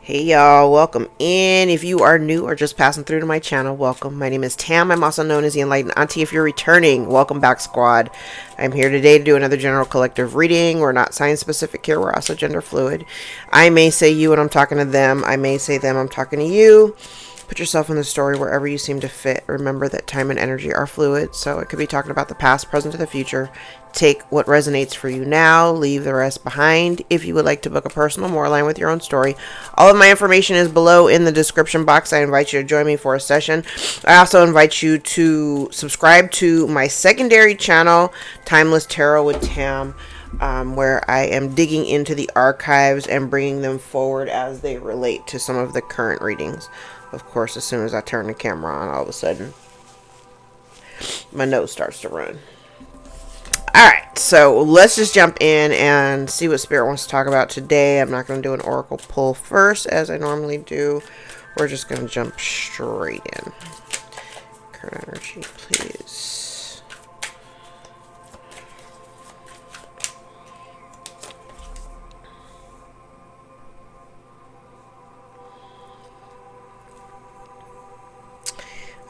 Hey y'all, welcome in. If you are new or just passing through to my channel, welcome. My name is Tam. I'm also known as the Enlightened Auntie. If you're returning, welcome back, squad. I'm here today to do another general collective reading. We're not sign specific here, we're also gender fluid. I may say you when I'm talking to them. I may say them, I'm talking to you. Put yourself in the story wherever you seem to fit. Remember that time and energy are fluid, so it could be talking about the past, present, or the future. Take what resonates for you now, leave the rest behind. If you would like to book a personal, more aligned with your own story, all of my information is below in the description box. I invite you to join me for a session. I also invite you to subscribe to my secondary channel, Timeless Tarot with Tam, where I am digging into the archives and bringing them forward as they relate to some of the current readings. Of course, as soon as I turn the camera on, all of a sudden, my nose starts to run. Alright, so let's just jump in and see what Spirit wants to talk about today. I'm not going to do an oracle pull first, as I normally do. We're just going to jump straight in. Current energy, please.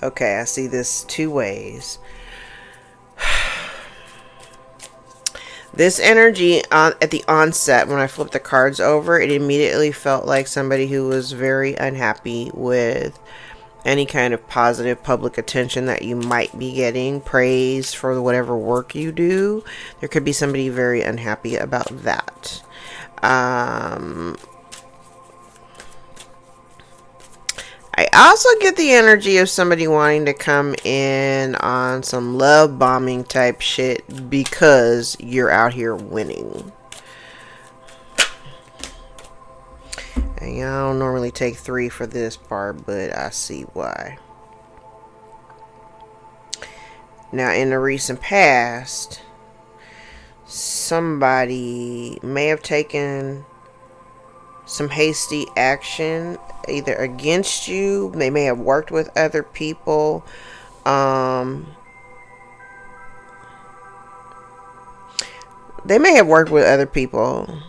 Okay, I see this two ways. This energy at the onset, when I flipped the cards over, it immediately felt like somebody who was very unhappy with any kind of positive public attention that you might be getting, praise for whatever work you do. There could be somebody very unhappy about that. I also get the energy of somebody wanting to come in on some love bombing type shit because you're out here winning. And I don't normally take 3 for this part, but I see why. Now, in the recent past, somebody may have taken some hasty action either against you. They may have worked with other people. They may have worked with other people.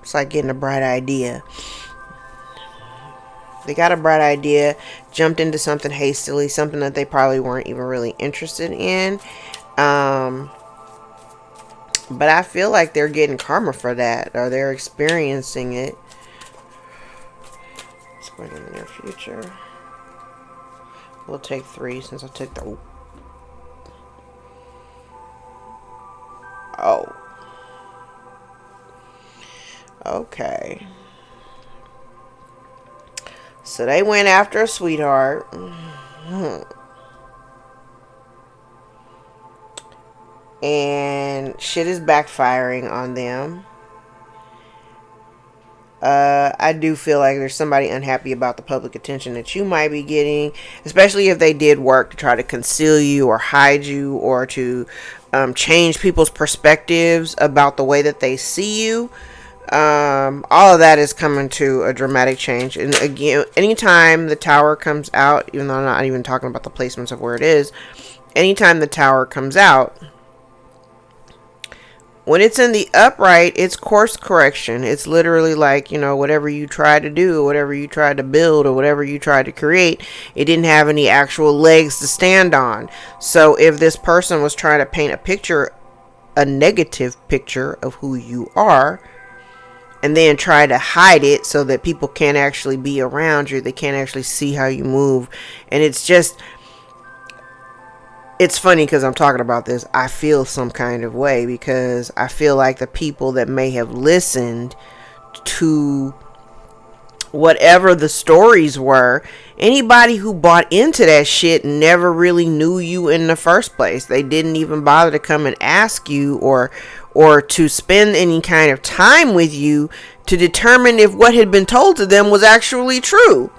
It's like getting a bright idea. They got a bright idea, jumped into something hastily, something that they probably weren't even really interested in. But I feel like they're getting karma for that, or they're experiencing it. What's going on in their future? We'll take 3 since I took the... Oh. Okay. So they went after a sweetheart. And shit is backfiring on them. I do feel like there's somebody unhappy about the public attention that you might be getting, especially if they did work to try to conceal you or hide you or to change people's perspectives about the way that they see you. All of that is coming to a dramatic change. And again, anytime the Tower comes out, even though I'm not even talking about the placements of where it is, anytime the Tower comes out, when it's in the upright, it's course correction. It's literally like, you know, whatever you try to do, whatever you try to build, or whatever you try to create, it didn't have any actual legs to stand on. So if this person was trying to paint a picture, a negative picture of who you are, and then try to hide it so that people can't actually be around you, they can't actually see how you move. And it's just... It's funny because I'm talking about this. I feel some kind of way because I feel like the people that may have listened to whatever the stories were, anybody who bought into that shit never really knew you in the first place. They didn't even bother to come and ask you or to spend any kind of time with you to determine if what had been told to them was actually true.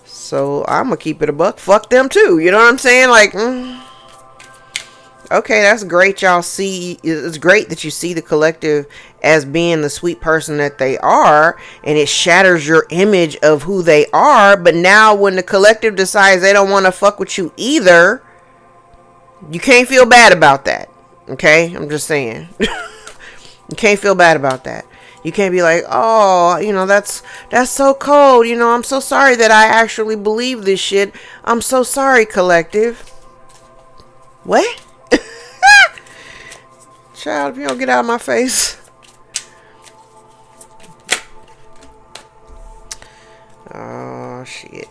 So I'm gonna keep it a buck. Fuck them too. You know what I'm saying? Like, okay, that's great. Y'all see, it's great that you see the collective as being the sweet person that they are, and it shatters your image of who they are. But now, when the collective decides they don't want to fuck with you either, you can't feel bad about that. Okay, I'm just saying. You can't feel bad about that. You can't be like, oh, that's so cold. I'm so sorry that I actually believe this shit. I'm so sorry, collective. What? Child, if you don't get out of my face. Oh, shit.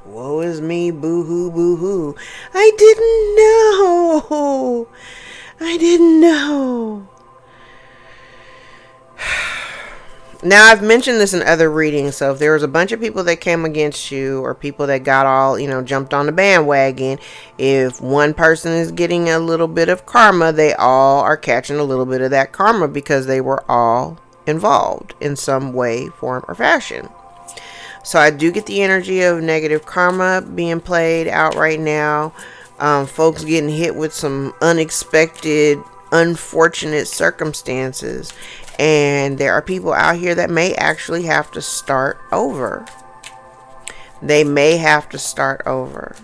Woe is me, boo-hoo, boo-hoo. I didn't know. I didn't know. Now, I've mentioned this in other readings, so if there was a bunch of people that came against you or people that got all, jumped on the bandwagon, if one person is getting a little bit of karma, they all are catching a little bit of that karma because they were all involved in some way, form, or fashion. So I do get the energy of negative karma being played out right now. Folks getting hit with some unexpected, unfortunate circumstances. And there are people out here that may actually have to start over. They may have to start over.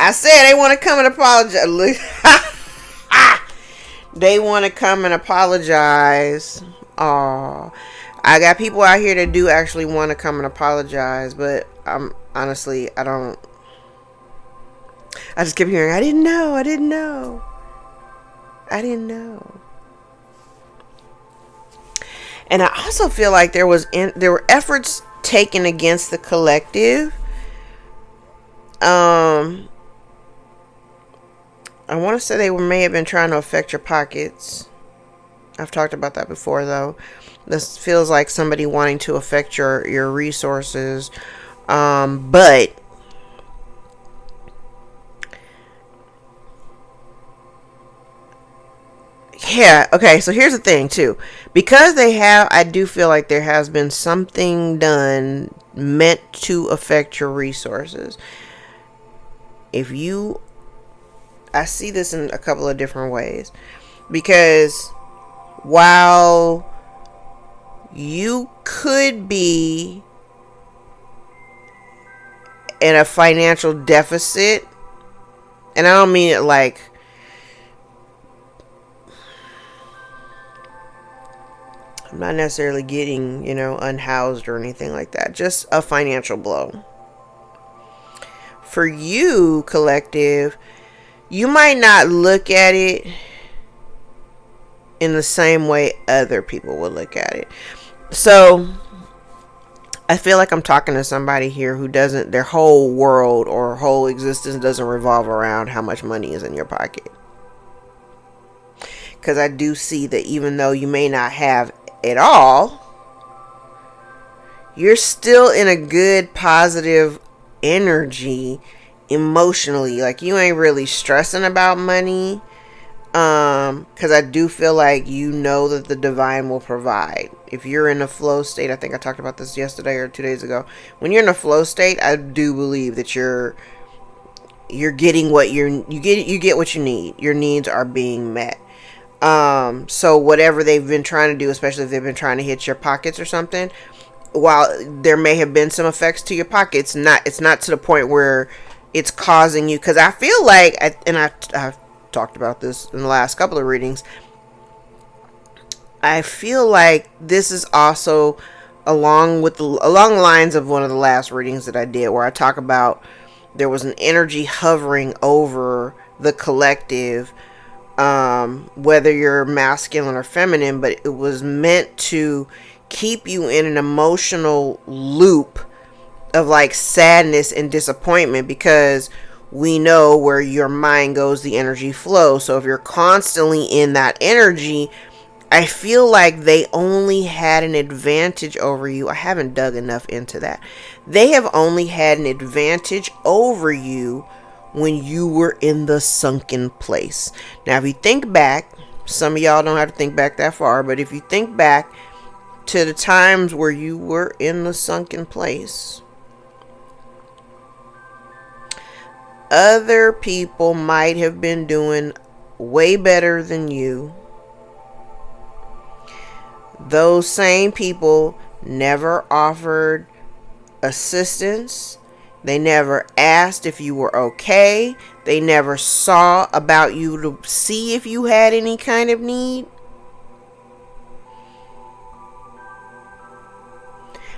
I said they want to come and apologize. Look. They want to come and apologize. Oh, I got people out here that do actually want to come and apologize, but honestly, I don't. I just kept hearing, I didn't know. And I also feel like there were efforts taken against the collective. I want to say they may have been trying to affect your pockets. I've talked about that before, though. This feels like somebody wanting to affect your resources. But yeah, okay, so here's the thing, too. Because I do feel like there has been something done meant to affect your resources. I see this in a couple of different ways. Because while you could be in a financial deficit, and I don't mean it like I'm not necessarily getting, unhoused or anything like that. Just a financial blow. For you, collective, you might not look at it in the same way other people would look at it. So, I feel like I'm talking to somebody here who their whole world or whole existence doesn't revolve around how much money is in your pocket. Because I do see that even though you may not have it all, you're still in a good, positive energy emotionally. Like, you ain't really stressing about money. Because I do feel like that the divine will provide. If you're in a flow state, I think I talked about this yesterday or 2 days ago. When you're in a flow state, I do believe that you're getting what you get what you need. Your needs are being met. So whatever they've been trying to do, especially if they've been trying to hit your pockets or something, while there may have been some effects to your pockets, it's not to the point where it's causing you. Because I feel like, I've talked about this in the last couple of readings, I feel like this is also along the lines of one of the last readings that I did, where I talk about there was an energy hovering over the collective, whether you're masculine or feminine, but it was meant to keep you in an emotional loop of like sadness and disappointment, because we know where your mind goes, the energy flows. So if you're constantly in that energy, I feel like they only had an advantage over you. I haven't dug enough into that. They have only had an advantage over you when you were in the sunken place. Now, if you think back, some of y'all don't have to think back that far, but if you think back to the times where you were in the sunken place, other people might have been doing way better than you. Those same people never offered assistance. They never asked if you were okay. They never saw about you to see if you had any kind of need.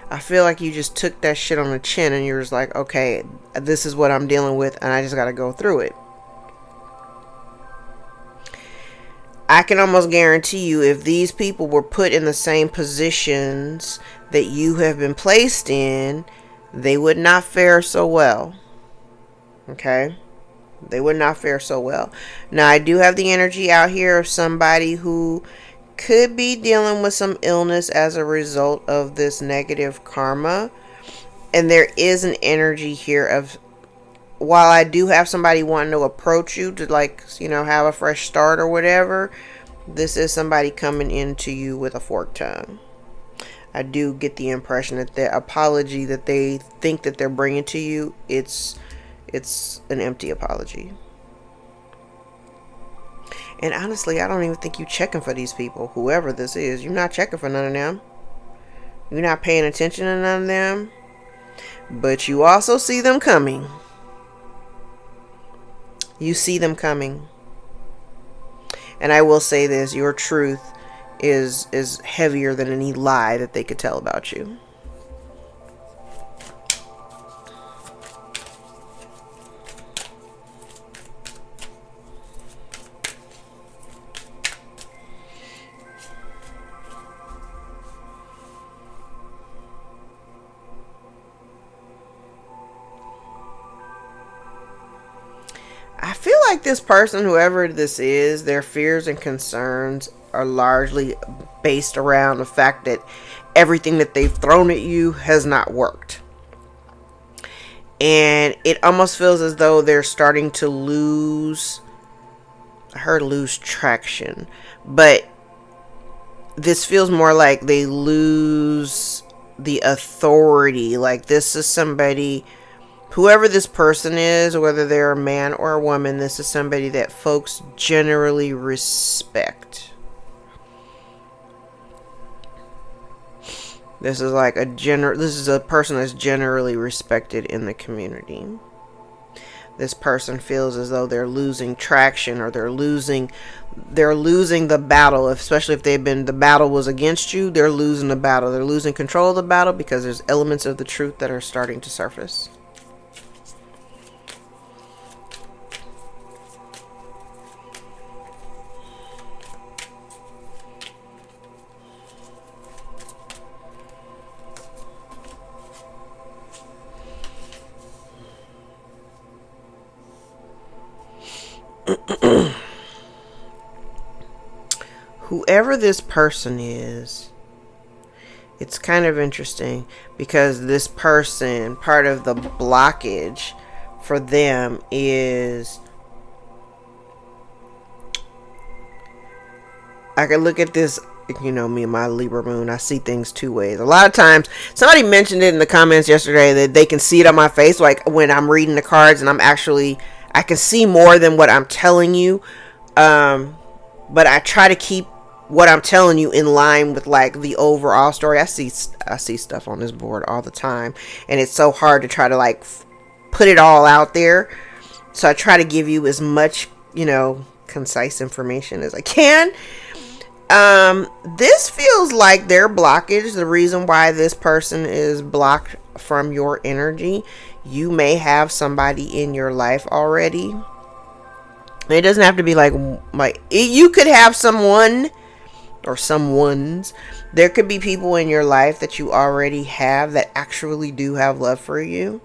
I feel like you just took that shit on the chin and you're just like, okay, this is what I'm dealing with and I just got to go through it. I can almost guarantee you if these people were put in the same positions that you have been placed in, they would not fare so well. Okay? They would not fare so well. Now, I do have the energy out here of somebody who could be dealing with some illness as a result of this negative karma. And there is an energy here of, while I do have somebody wanting to approach you to, like, you know, have a fresh start or whatever, this is somebody coming into you with a forked tongue. I do get the impression that the apology that they think that they're bringing to you, it's an empty apology. And honestly, I don't even think you're checking for these people. Whoever this is, you're not checking for none of them. You're not paying attention to none of them. But you also see them coming. You see them coming. And I will say this, your truth is heavier than any lie that they could tell about you. I feel like this person, whoever this is, their fears and concerns are largely based around the fact that everything that they've thrown at you has not worked. And it almost feels as though they're starting to lose, I heard lose traction, but this feels more like they lose the authority. Like this is somebody, whoever this person is, whether they're a man or a woman, this is somebody that folks generally respect. This is like this is a person that's generally respected in the community. This person feels as though they're losing traction, or they're losing the battle, especially if the battle was against you. They're losing the battle. They're losing control of the battle because there's elements of the truth that are starting to surface. Whoever this person is, it's kind of interesting because this person, part of the blockage for them is, I can look at this, you know, me and my Libra moon, I see things two ways. A lot of times, somebody mentioned it in the comments yesterday that they can see it on my face, like when I'm reading the cards and I can see more than what I'm telling you. But I try to keep what I'm telling you in line with like the overall story. I see stuff on this board all the time, and it's so hard to try to like put it all out there. So I try to give you as much, you know, concise information as I can. This feels like their blockage, the reason why this person is blocked from your energy. You may have somebody in your life already. It doesn't have to be like you could have someone or someone's. There could be people in your life that you already have that actually do have love for you.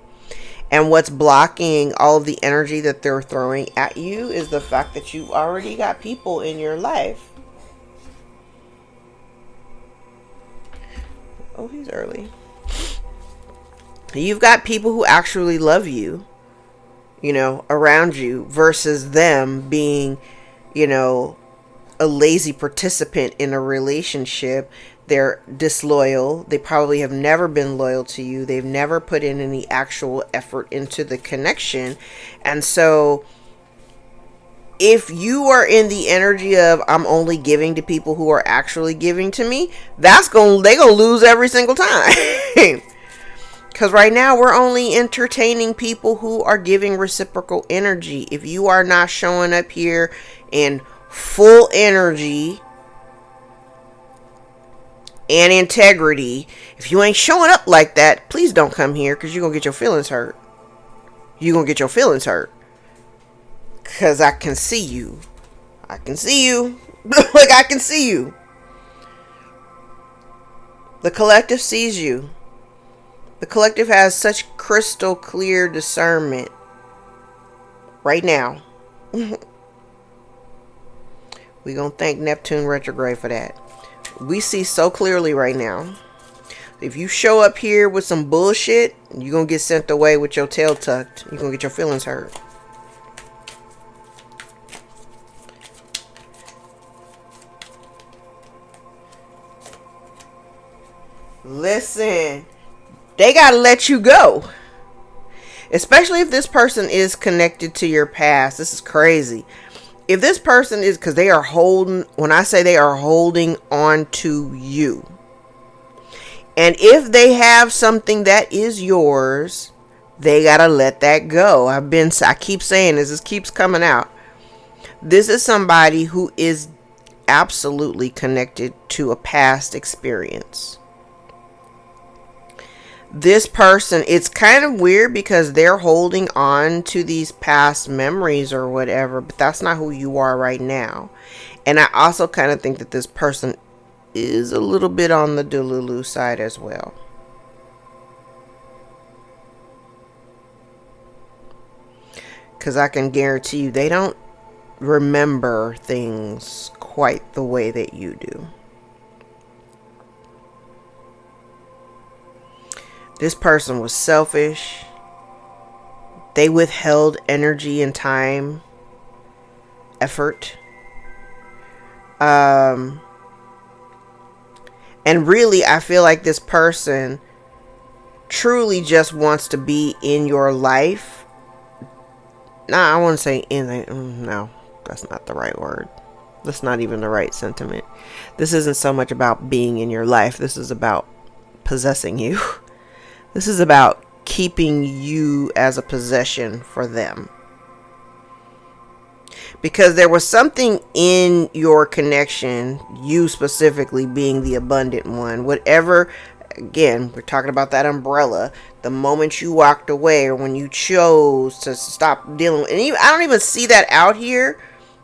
And what's blocking all of the energy that they're throwing at you is the fact that you already got people in your life. Oh, he's early. You've got people who actually love you, you know, around you, versus them being, you know, a lazy participant in a relationship They're disloyal. They probably have never been loyal to you. They've never put in any actual effort into the connection. And so if you are in the energy of I'm only giving to people who are actually giving to me, they're gonna lose every single time. Because right now we're only entertaining people who are giving reciprocal energy. If you are not showing up here in full energy and integrity, if you ain't showing up like that, please don't come here, because you're gonna get your feelings hurt. You're gonna get your feelings hurt. Because I can see you. I can see you. Like, I can see you. The collective sees you. The collective has such crystal clear discernment right now. We're gonna thank Neptune retrograde for that. We see so clearly right now. If you show up here with some bullshit, you're going to get sent away with your tail tucked. You're going to get your feelings hurt. Listen, they got to let you go. Especially if this person is connected to your past. This is crazy. If this person is, because they are holding, when I say they are holding on to you, and if they have something that is yours, they gotta let that go. I keep saying this keeps coming out. This is somebody who is absolutely connected to a past experience. This person, it's kind of weird because they're holding on to these past memories or whatever, but that's not who you are right now. And I also kind of think that this person is a little bit on the Delulu side as well. Because I can guarantee you they don't remember things quite the way that you do. This person was selfish. They withheld energy and time, effort. And really, I feel like this person truly just wants to be in your life. Nah, I want to say no, that's not the right word. That's not even the right sentiment. This isn't so much about being in your life. This is about possessing you. This is about keeping you as a possession for them. Because there was something in your connection, you specifically being the abundant one, whatever, again, we're talking about that umbrella, the moment you walked away or when you chose to stop dealing with, and even, I don't even see that out here,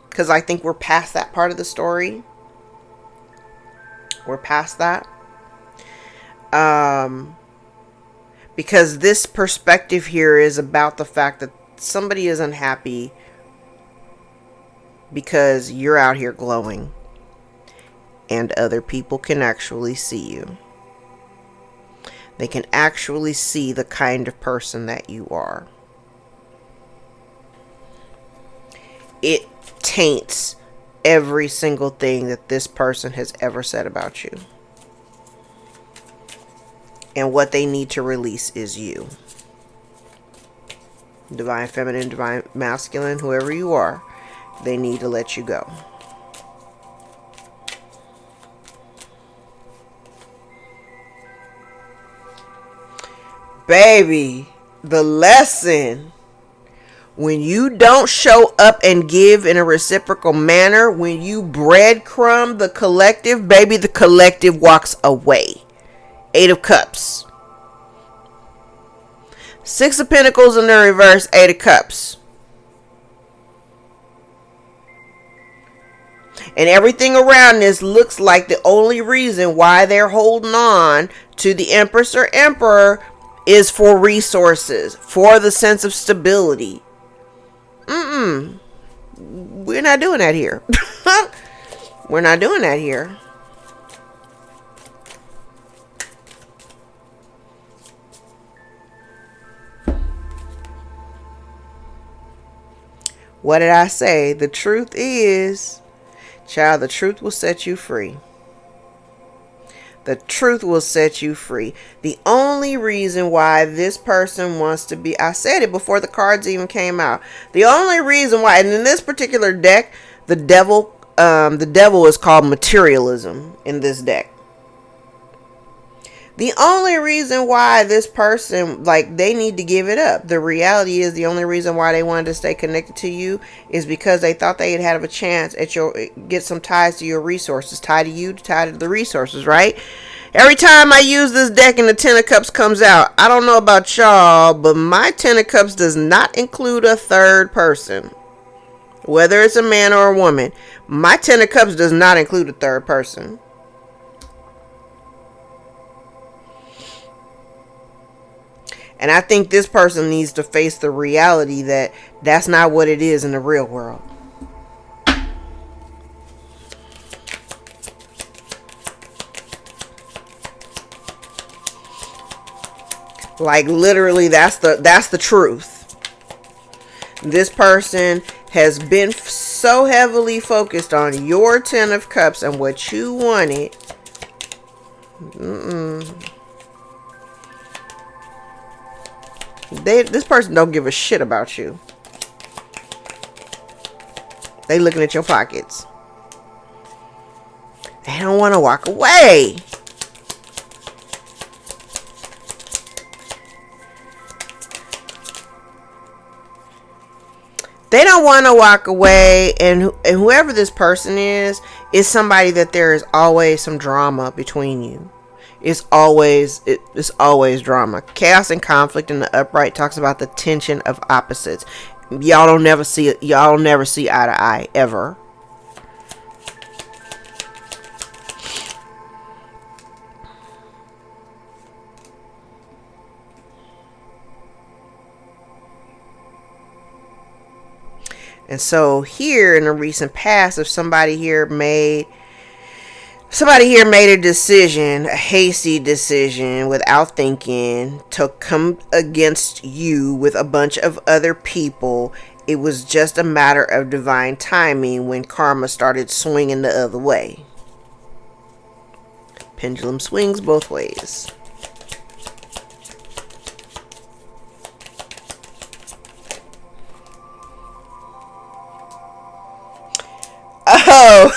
because I think we're past that part of the story. We're past that. Because this perspective here is about the fact that somebody is unhappy because you're out here glowing and other people can actually see you. They can actually see the kind of person that you are. It taints every single thing that this person has ever said about you. And what they need to release is you. Divine feminine, divine masculine, whoever you are, they need to let you go. Baby, the lesson. When you don't show up and give in a reciprocal manner, when you breadcrumb the collective, baby, the collective walks away. 8 of Cups. 6 of Pentacles in the reverse, 8 of Cups. And everything around this looks like the only reason why they're holding on to the Empress or Emperor is for resources, for the sense of stability. We're not doing that here. We're not doing that here. What did I say? The truth is, child, the truth will set you free. The truth will set you free. The only reason why this person wants to be, I said it before the cards even came out. The only reason why, and in this particular deck, the devil is called materialism in this deck. The only reason why this person, like, they need to give it up. The reality is the only reason why they wanted to stay connected to you is because they thought they had a chance at get some ties to your resources, tied to you, tied to the resources, right? Every time I use this deck and the Ten of Cups comes out, I don't know about y'all, but my Ten of Cups does not include a third person. Whether it's a man or a woman, my Ten of Cups does not include a third person. And I think this person needs to face the reality that that's not what it is in the real world. Like, literally, that's the truth. This person has been so heavily focused on your Ten of Cups and what you wanted. This person don't give a shit about you. They looking at your pockets. They don't want to walk away. They don't want to walk away, and whoever this person is somebody that there is always some drama between you. It's always drama. Chaos and conflict in the upright talks about the tension of opposites. Y'all never see eye to eye ever. And so here in the recent past, if somebody here made a decision, a hasty decision without thinking, to come against you with a bunch of other people, it was just a matter of divine timing when karma started swinging the other way. Pendulum swings both ways. Oh,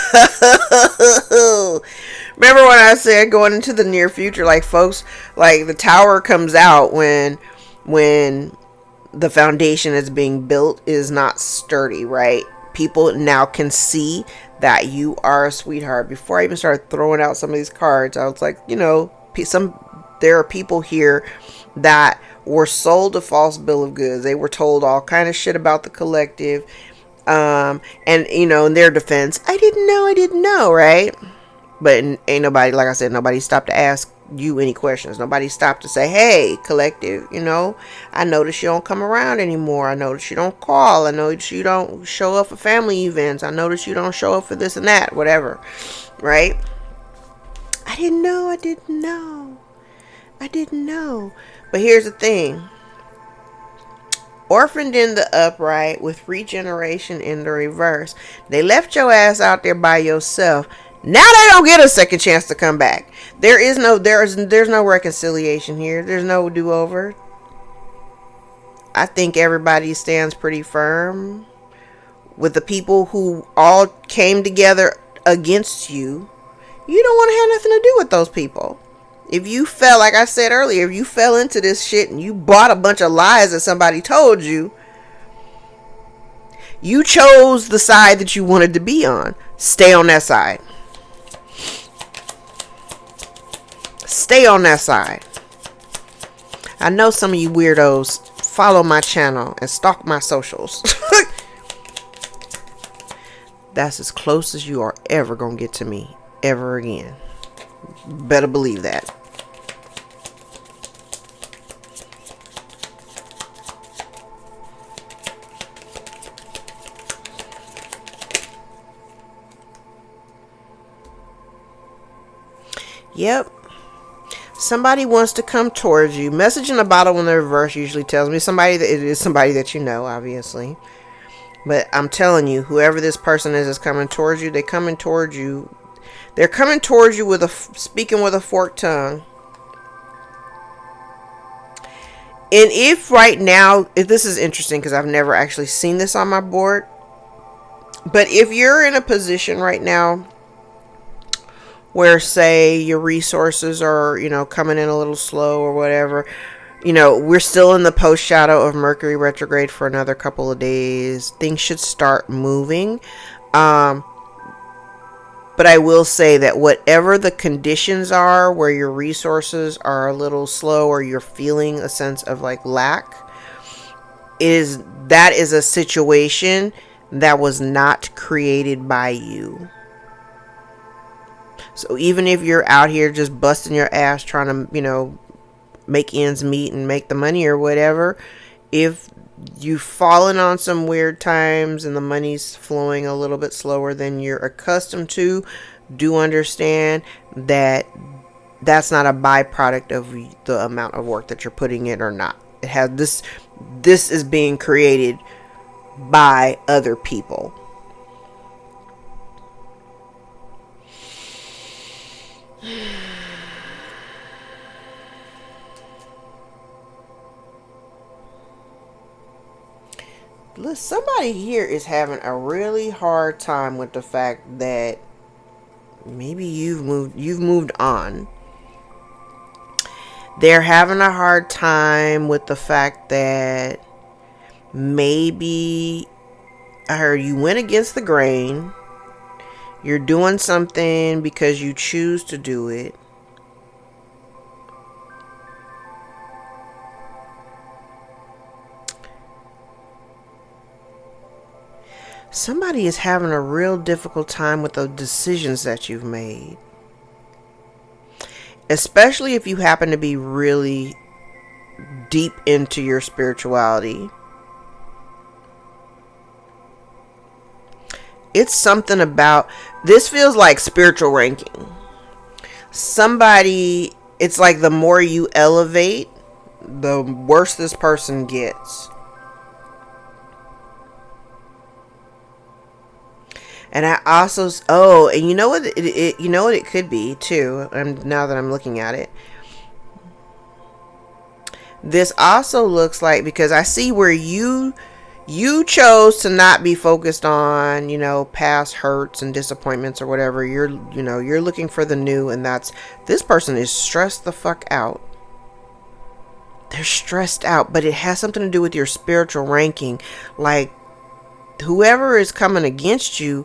remember when I said going into the near future, like, folks, like, the tower comes out when the foundation that's being built is not sturdy, right? People now can see that you are a sweetheart. Before I even started throwing out some of these cards, I was like, there are people here that were sold a false bill of goods. They were told all kind of shit about the collective. And in their defense, I didn't know, right? But ain't nobody, like I said, nobody stopped to ask you any questions. Nobody stopped to say, hey, collective, I notice you don't come around anymore. I notice you don't call. I notice you don't show up for family events. I notice you don't show up for this and that, whatever, right? I didn't know. But here's the thing. Orphaned in the upright with regeneration in the reverse. They left your ass out there by yourself. Now they don't get a second chance to come back. There's no reconciliation here. There's no do-over. I think everybody stands pretty firm with the people who all came together against you. You don't want to have nothing to do with those people. If you fell, like I said earlier, if you fell into this shit and you bought a bunch of lies that somebody told you, you chose the side that you wanted to be on. Stay on that side. Stay on that side. I know some of you weirdos follow my channel and stalk my socials. That's as close as you are ever gonna get to me ever again. Better believe that. Yep. Somebody wants to come towards you. Message in a bottle in the reverse usually tells me it is somebody that you know, obviously. But I'm telling you, whoever this person is coming towards you, they're coming towards you. They're coming towards you with speaking with a forked tongue. And if right now, if this is interesting because I've never actually seen this on my board, but if you're in a position right now where, say, your resources are, coming in a little slow or whatever, we're still in the post shadow of Mercury retrograde for another couple of days. Things should start moving. But I will say that whatever the conditions are where your resources are a little slow or you're feeling a sense of like lack, that is a situation that was not created by you. So even if you're out here just busting your ass trying to, make ends meet and make the money or whatever, if you've fallen on some weird times and the money's flowing a little bit slower than you're accustomed to, do understand that that's not a byproduct of the amount of work that you're putting in or not. It has this is being created by other people. Somebody here is having a really hard time with the fact that maybe you've moved on. They're having a hard time with the fact that maybe I heard you went against the grain. You're doing something because you choose to do it. Somebody is having a real difficult time with the decisions that you've made. Especially if you happen to be really deep into your spirituality. It's something about, this feels like spiritual ranking. It's like the more you elevate, the worse this person gets. And I also, and you know what it could be too. Now that I'm looking at it, this also looks like, because I see where you chose to not be focused on, past hurts and disappointments or whatever. You're looking for the new, and this person is stressed the fuck out. They're stressed out, but it has something to do with your spiritual ranking. Like, whoever is coming against you,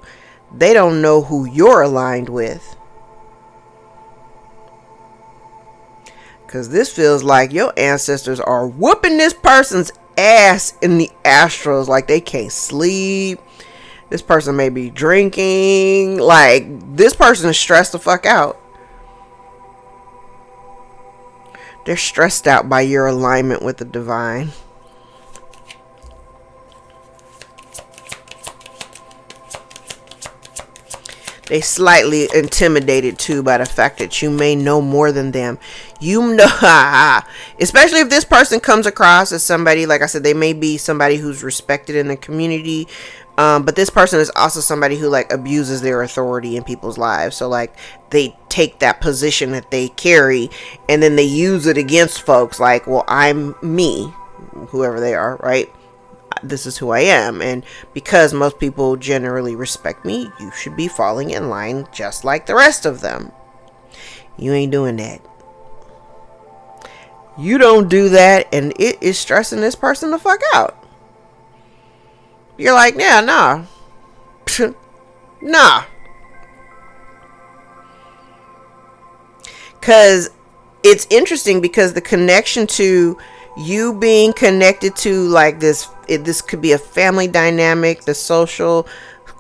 they don't know who you're aligned with. Because this feels like your ancestors are whooping this person's ass in the astrals. Like, they can't sleep. This person may be drinking. Like, this person is stressed the fuck out. They're stressed out by your alignment with the divine. They slightly intimidated too by the fact that you may know more than them. Especially if this person comes across as somebody, like I said, they may be somebody who's respected in the community. But this person is also somebody who like abuses their authority in people's lives. So like they take that position that they carry and then they use it against folks. Like, well, I'm me, whoever they are, right? This is who I am, and because most people generally respect me, you should be falling in line just like the rest of them. You ain't doing that. You don't do that, and it is stressing this person the fuck out. You're like, yeah, nah. Nah. Because it's interesting, because the connection to you being connected to like this could be a family dynamic, the social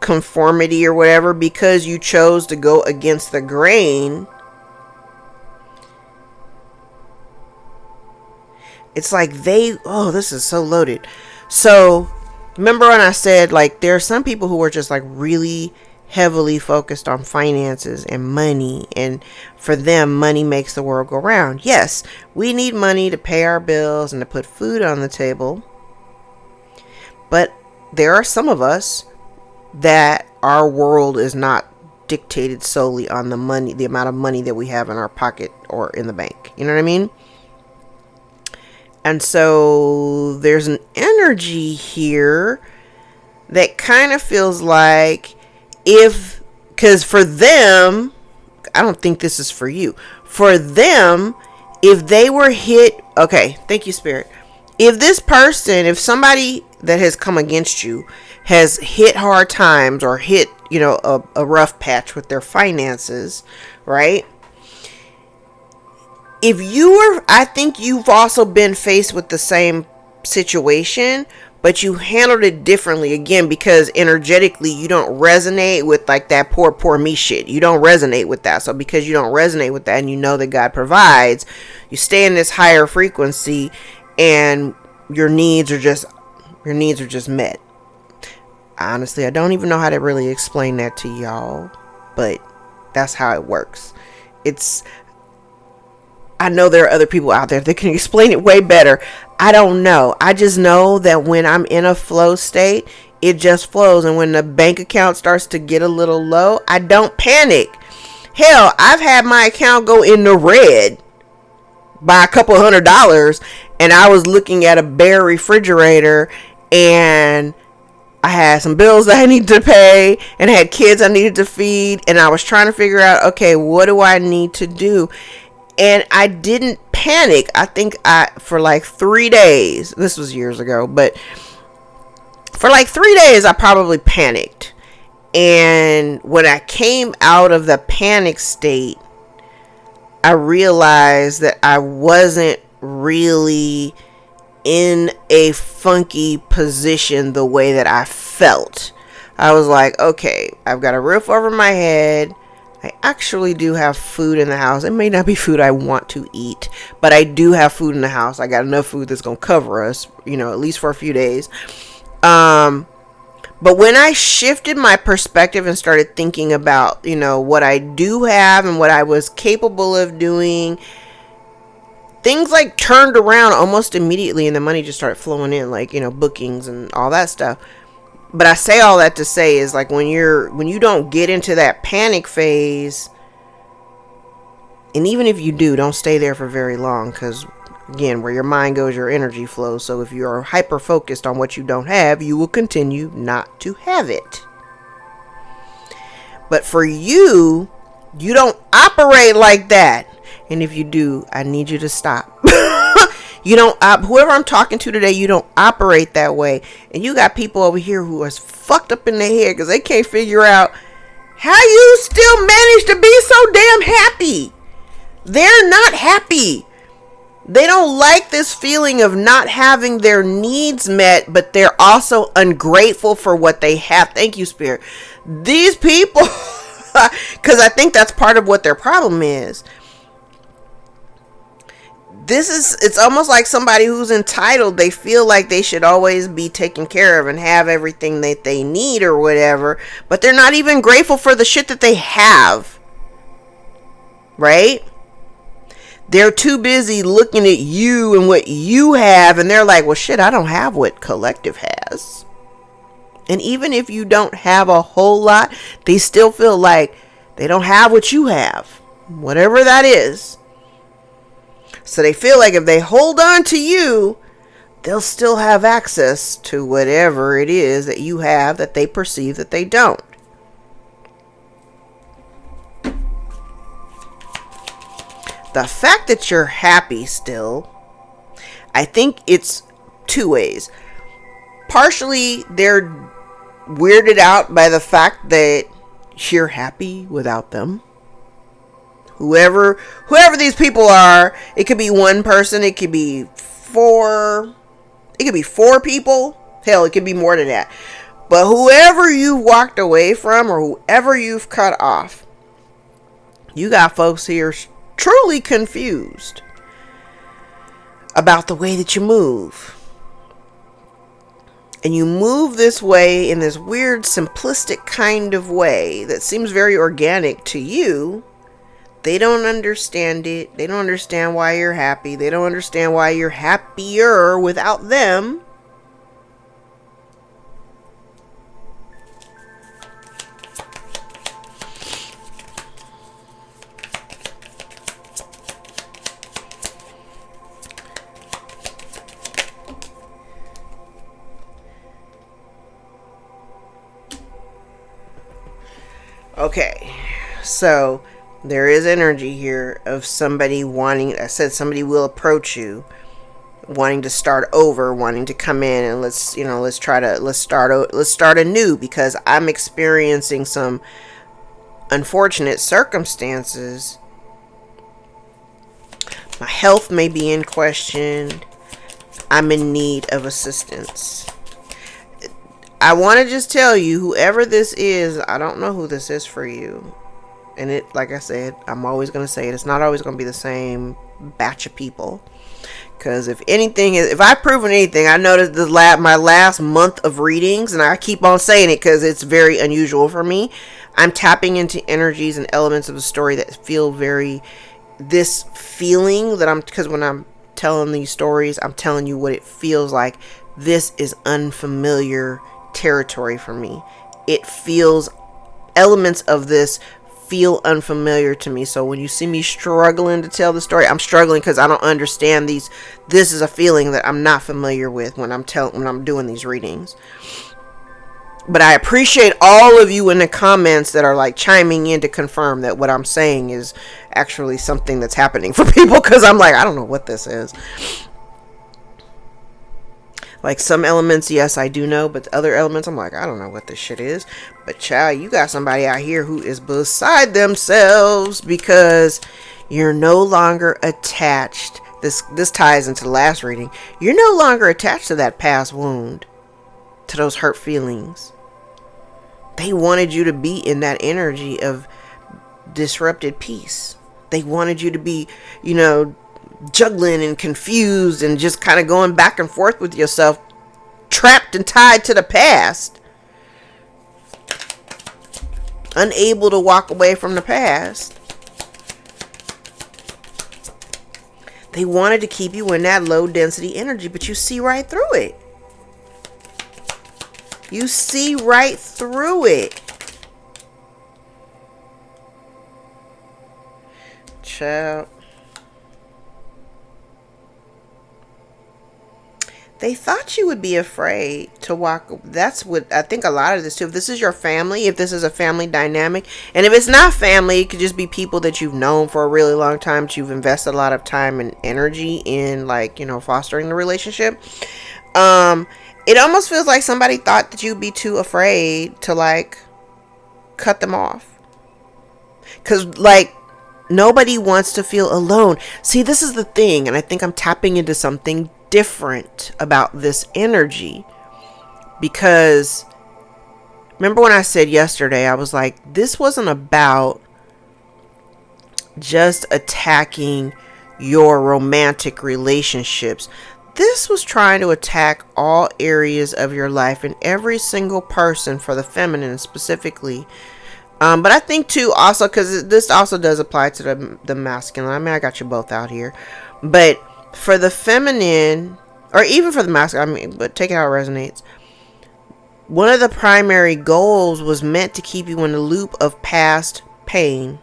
conformity or whatever, because you chose to go against the grain. It's like this is so loaded. So remember when I said like there are some people who are just like really heavily focused on finances and money, and for them money makes the world go round. Yes, we need money to pay our bills and to put food on the table, but there are some of us that our world is not dictated solely on the money, the amount of money that we have in our pocket or in the bank. You know what I mean? And so there's an energy here that kind of feels like because for them, I don't think this is for you. For them, if they were hit, okay, thank you, Spirit. If somebody that has come against you has hit hard times or hit, a rough patch with their finances, right? I think you've also been faced with the same situation, but you handled it differently, again, because energetically you don't resonate with like that poor me shit. You don't resonate with that. So because you don't resonate with that and you know that God provides, you stay in this higher frequency and your needs are just met. Honestly, I don't even know how to really explain that to y'all, but that's how it works. I know there are other people out there that can explain it way better. I don't know. I just know that when I'm in a flow state, it just flows. And when the bank account starts to get a little low, I don't panic. Hell, I've had my account go in the red by a couple $100, and I was looking at a bare refrigerator, and I had some bills that I needed to pay, and I had kids I needed to feed, and I was trying to figure out, okay, what do I need to do? And I didn't panic. I think for like 3 days, this was years ago, but for like 3 days, I probably panicked. And when I came out of the panic state, I realized that I wasn't really in a funky position the way that I felt. I was like, okay, I've got a roof over my head. I actually do have food in the house. It may not be food I want to eat, but I do have food in the house. I got enough food that's going to cover us, at least for a few days. But when I shifted my perspective and started thinking about, what I do have and what I was capable of doing, things like turned around almost immediately, and the money just started flowing in, like, bookings and all that stuff. But I say all that to say is, like, when you don't get into that panic phase, and even if you do, don't stay there for very long, because again, where your mind goes, your energy flows. So if you're hyper focused on what you don't have, you will continue not to have it. But for you don't operate like that. And if you do, I need you to stop. You don't, whoever I'm talking to today, you don't operate that way. And you got people over here who are fucked up in their head because they can't figure out how you still manage to be so damn happy. They're not happy. They don't like this feeling of not having their needs met, but they're also ungrateful for what they have. Thank you, Spirit. These people, because I think that's part of what their problem is. It's almost like somebody who's entitled. They feel like they should always be taken care of and have everything that they need or whatever, but they're not even grateful for the shit that they have. Right? They're too busy looking at you and what you have, and they're like, well, shit, I don't have what collective has. And even if you don't have a whole lot, they still feel like they don't have what you have, whatever that is. So they feel like if they hold on to you, they'll still have access to whatever it is that you have that they perceive that they don't. The fact that you're happy still, I think it's two ways. Partially, they're weirded out by the fact that you're happy without them. Whoever these people are, it could be one person, it could be four people. Hell, it could be more than that. But whoever you've walked away from or whoever you've cut off, you got folks here truly confused about the way that you move. And you move this way in this weird, simplistic kind of way that seems very organic to you. They don't understand it. They don't understand why you're happy. They don't understand why you're happier without them. Okay, so there is energy here of somebody wanting, I said somebody will approach you, wanting to start over, wanting to come in and let's start anew, because I'm experiencing some unfortunate circumstances. My health may be in question. I'm in need of assistance. I want to just tell you, whoever this is, I don't know who this is for you. And it, like I said, I'm always going to say it, it's not always going to be the same batch of people. Because if anything, if I've proven anything, I noticed my last month of readings, and I keep on saying it because it's very unusual for me, I'm tapping into energies and elements of the story that feel very, this feeling that because when I'm telling these stories, I'm telling you what it feels like. This is unfamiliar territory for me. It feels, elements of this feel unfamiliar to me. So when you see me struggling to tell the story, I'm struggling because I don't understand these. This is a feeling that I'm not familiar with when I'm doing these readings. But I appreciate all of you in the comments that are like chiming in to confirm that what I'm saying is actually something that's happening for people, because I'm like, I don't know what this is. Like some elements, yes, I do know, but other elements, I'm like, I don't know what this shit is. But child, you got somebody out here who is beside themselves because you're no longer attached. This ties into the last reading. You're no longer attached to that past wound, to those hurt feelings. They wanted you to be in that energy of disrupted peace. They wanted you to be, juggling and confused and just kind of going back and forth with yourself, trapped and tied to the past, unable to walk away from the past. They wanted to keep you in that low density energy, but you see right through it. You see right through it. Child. They thought you would be afraid to walk. That's what I think a lot of this too. If this is your family, if this is a family dynamic, and if it's not family, it could just be people that you've known for a really long time, that you've invested a lot of time and energy in, fostering the relationship. It almost feels like somebody thought that you'd be too afraid to cut them off. 'Cause nobody wants to feel alone. See, this is the thing, and I think I'm tapping into something different about this energy, because remember when I said yesterday, I was like, this wasn't about just attacking your romantic relationships. This was trying to attack all areas of your life and every single person, for the feminine specifically. But I think too, also, because this also does apply to the masculine. I mean, I got you both out here, but for the feminine, or even for the masculine, but take it how it resonates. One of the primary goals was meant to keep you in the loop of past pain.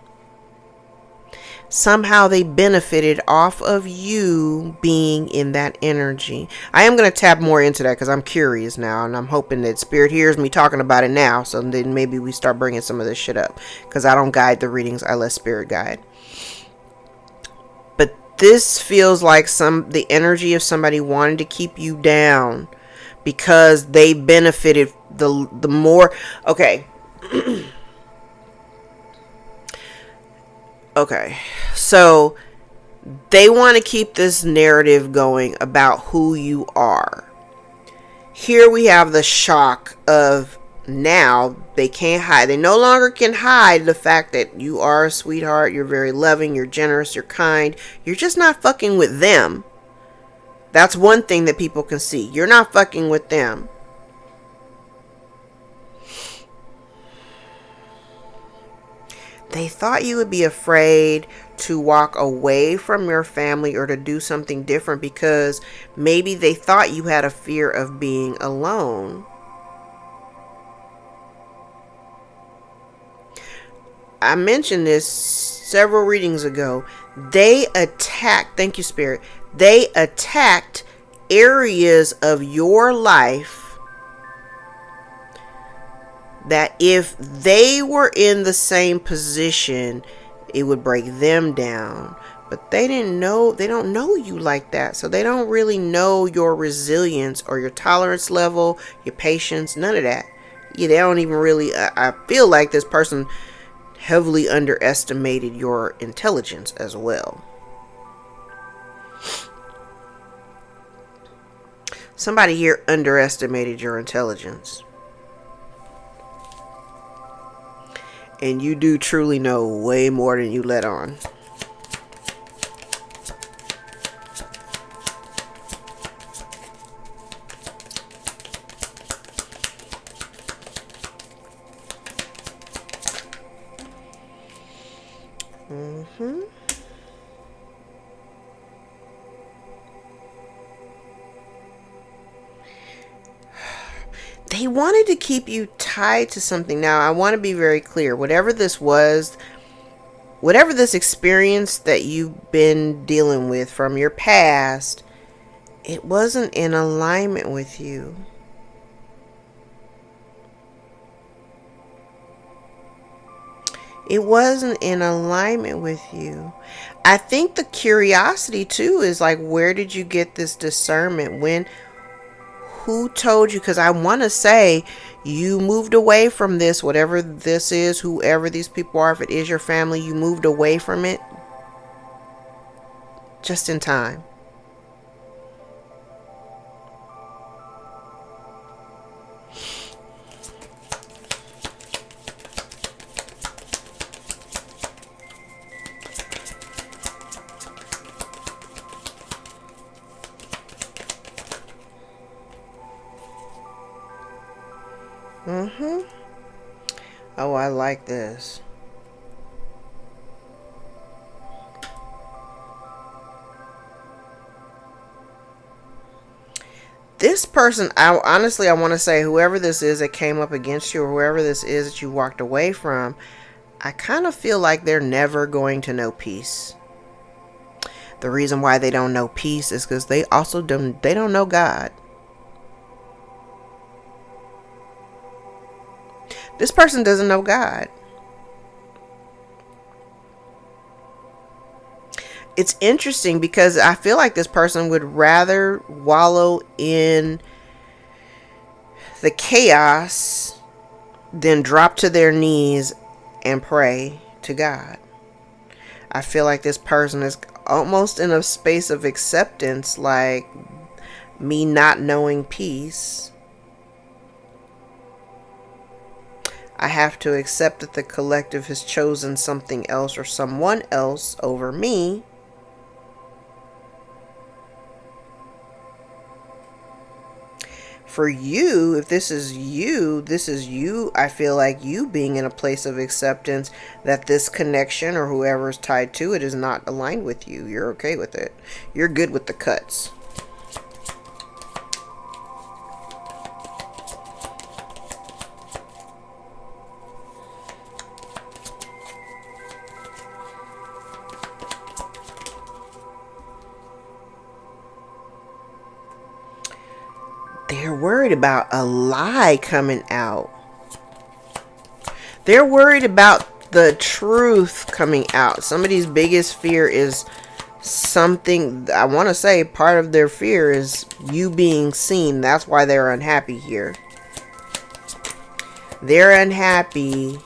Somehow they benefited off of you being in that energy. I am going to tap more into that because I'm curious now, and I'm hoping that Spirit hears me talking about it now, so then maybe we start bringing some of this shit up, because I don't guide the readings, I let Spirit guide. But this feels like the energy of somebody wanting to keep you down because they benefited the more. Okay. Okay. So they want to keep this narrative going about who you are. Here we have the shock of, now they can't hide. They no longer can hide the fact that you are a sweetheart. You're very loving. You're generous. You're kind. You're just not fucking with them. That's one thing that people can see. You're not fucking with them. They thought you would be afraid to walk away from your family or to do something different because maybe they thought you had a fear of being alone. I mentioned this several readings ago. They attacked, thank you, Spirit. They attacked areas of your life that if they were in the same position, it would break them down. But they don't know you like that. So they don't really know your resilience or your tolerance level, your patience, none of that. Yeah, they don't even really, I feel like this person heavily underestimated your intelligence as well. Somebody here underestimated your intelligence. And you do truly know way more than you let on. They wanted to keep you tied to something. Now, I want to be very clear. Whatever this was, whatever this experience that you've been dealing with from your past, it wasn't in alignment with you. It wasn't in alignment with you. I think the curiosity too is like, where did you get this discernment? Who told you? Because I want to say you moved away from this, whatever this is, whoever these people are, if it is your family, you moved away from it just in time. Oh, I like this. This person, I want to say whoever this is that came up against you, or whoever this is that you walked away from, I kind of feel like they're never going to know peace. The reason why they don't know peace is because they don't know God. This person doesn't know God. It's interesting because I feel like this person would rather wallow in the chaos than drop to their knees and pray to God. I feel like this person is almost in a space of acceptance, like me not knowing peace. I have to accept that the collective has chosen something else or someone else over me. For you, if this is you, I feel like you being in a place of acceptance that this connection or whoever is tied to it is not aligned with you. You're okay with it. You're good with the cuts. They're worried about a lie coming out. They're worried about the truth coming out. Somebody's biggest fear is something, I want to say part of their fear is you being seen. That's why they're unhappy here. They're unhappy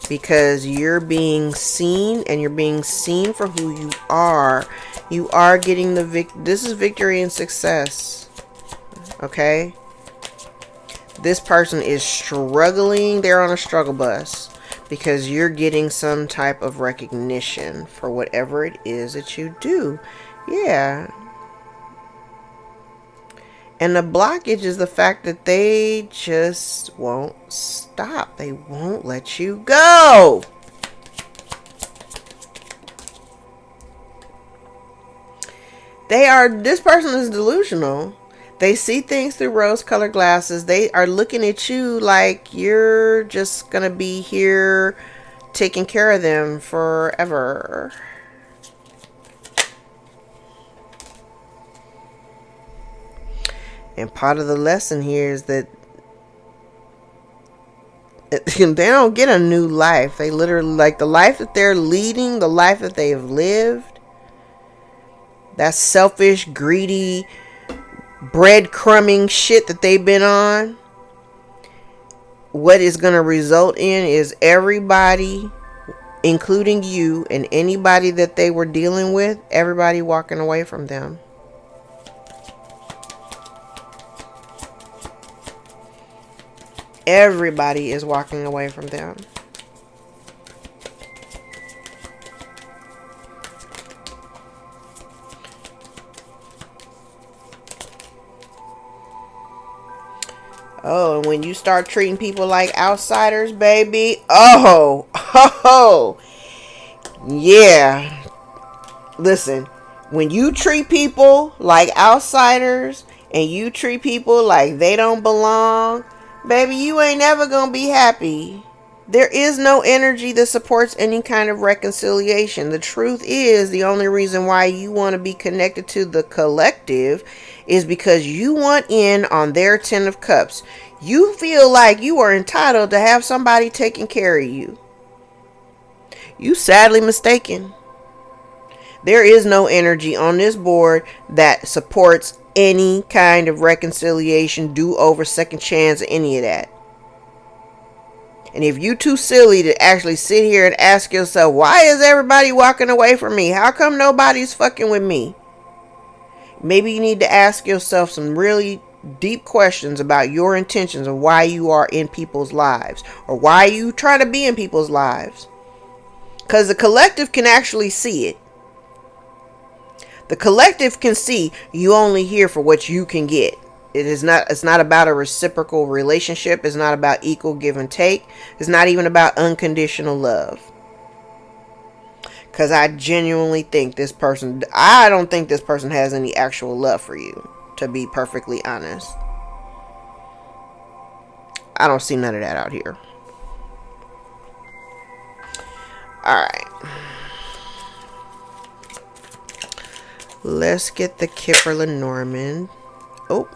because you're being seen, and you're being seen for who you are. You are getting this is victory and success. Okay, this person is struggling. They're on a struggle bus because you're getting some type of recognition for whatever it is that you do. Yeah. And the blockage is the fact that they just won't stop. They won't let you go. This person is delusional. They see things through rose-colored glasses. They are looking at you like you're just going to be here taking care of them forever. And part of the lesson here is that They don't get a new life. They literally, like, the life that they're leading, the life that they've lived, that selfish, greedy, breadcrumbing shit that they've been on, what is going to result in is everybody, including you and anybody that they were dealing with, everybody walking away from them. Everybody is walking away from them. Oh, and when you start treating people like outsiders, baby, oh, yeah. Listen, when you treat people like outsiders and you treat people like they don't belong, baby, you ain't never gonna be happy. There is no energy that supports any kind of reconciliation. The truth is, the only reason why you want to be connected to the collective is because you want in on their 10 of cups. You feel like you are entitled to have somebody taking care of you. You sadly mistaken. There is no energy on this board that supports any kind of reconciliation, do-over, second chance, any of that. And if you too silly to actually sit here and ask yourself, why is everybody walking away from me? How come nobody's fucking with me? Maybe you need to ask yourself some really deep questions about your intentions of why you are in people's lives, or why you try to be in people's lives. Because the collective can actually see it. The collective can see you only here for what you can get. It's not about a reciprocal relationship. It's not about equal give and take. It's not even about unconditional love. Because I genuinely think I don't think this person has any actual love for you, to be perfectly honest. I don't see none of that out here. Alright. Let's get the Kipper Lenormand. Oh.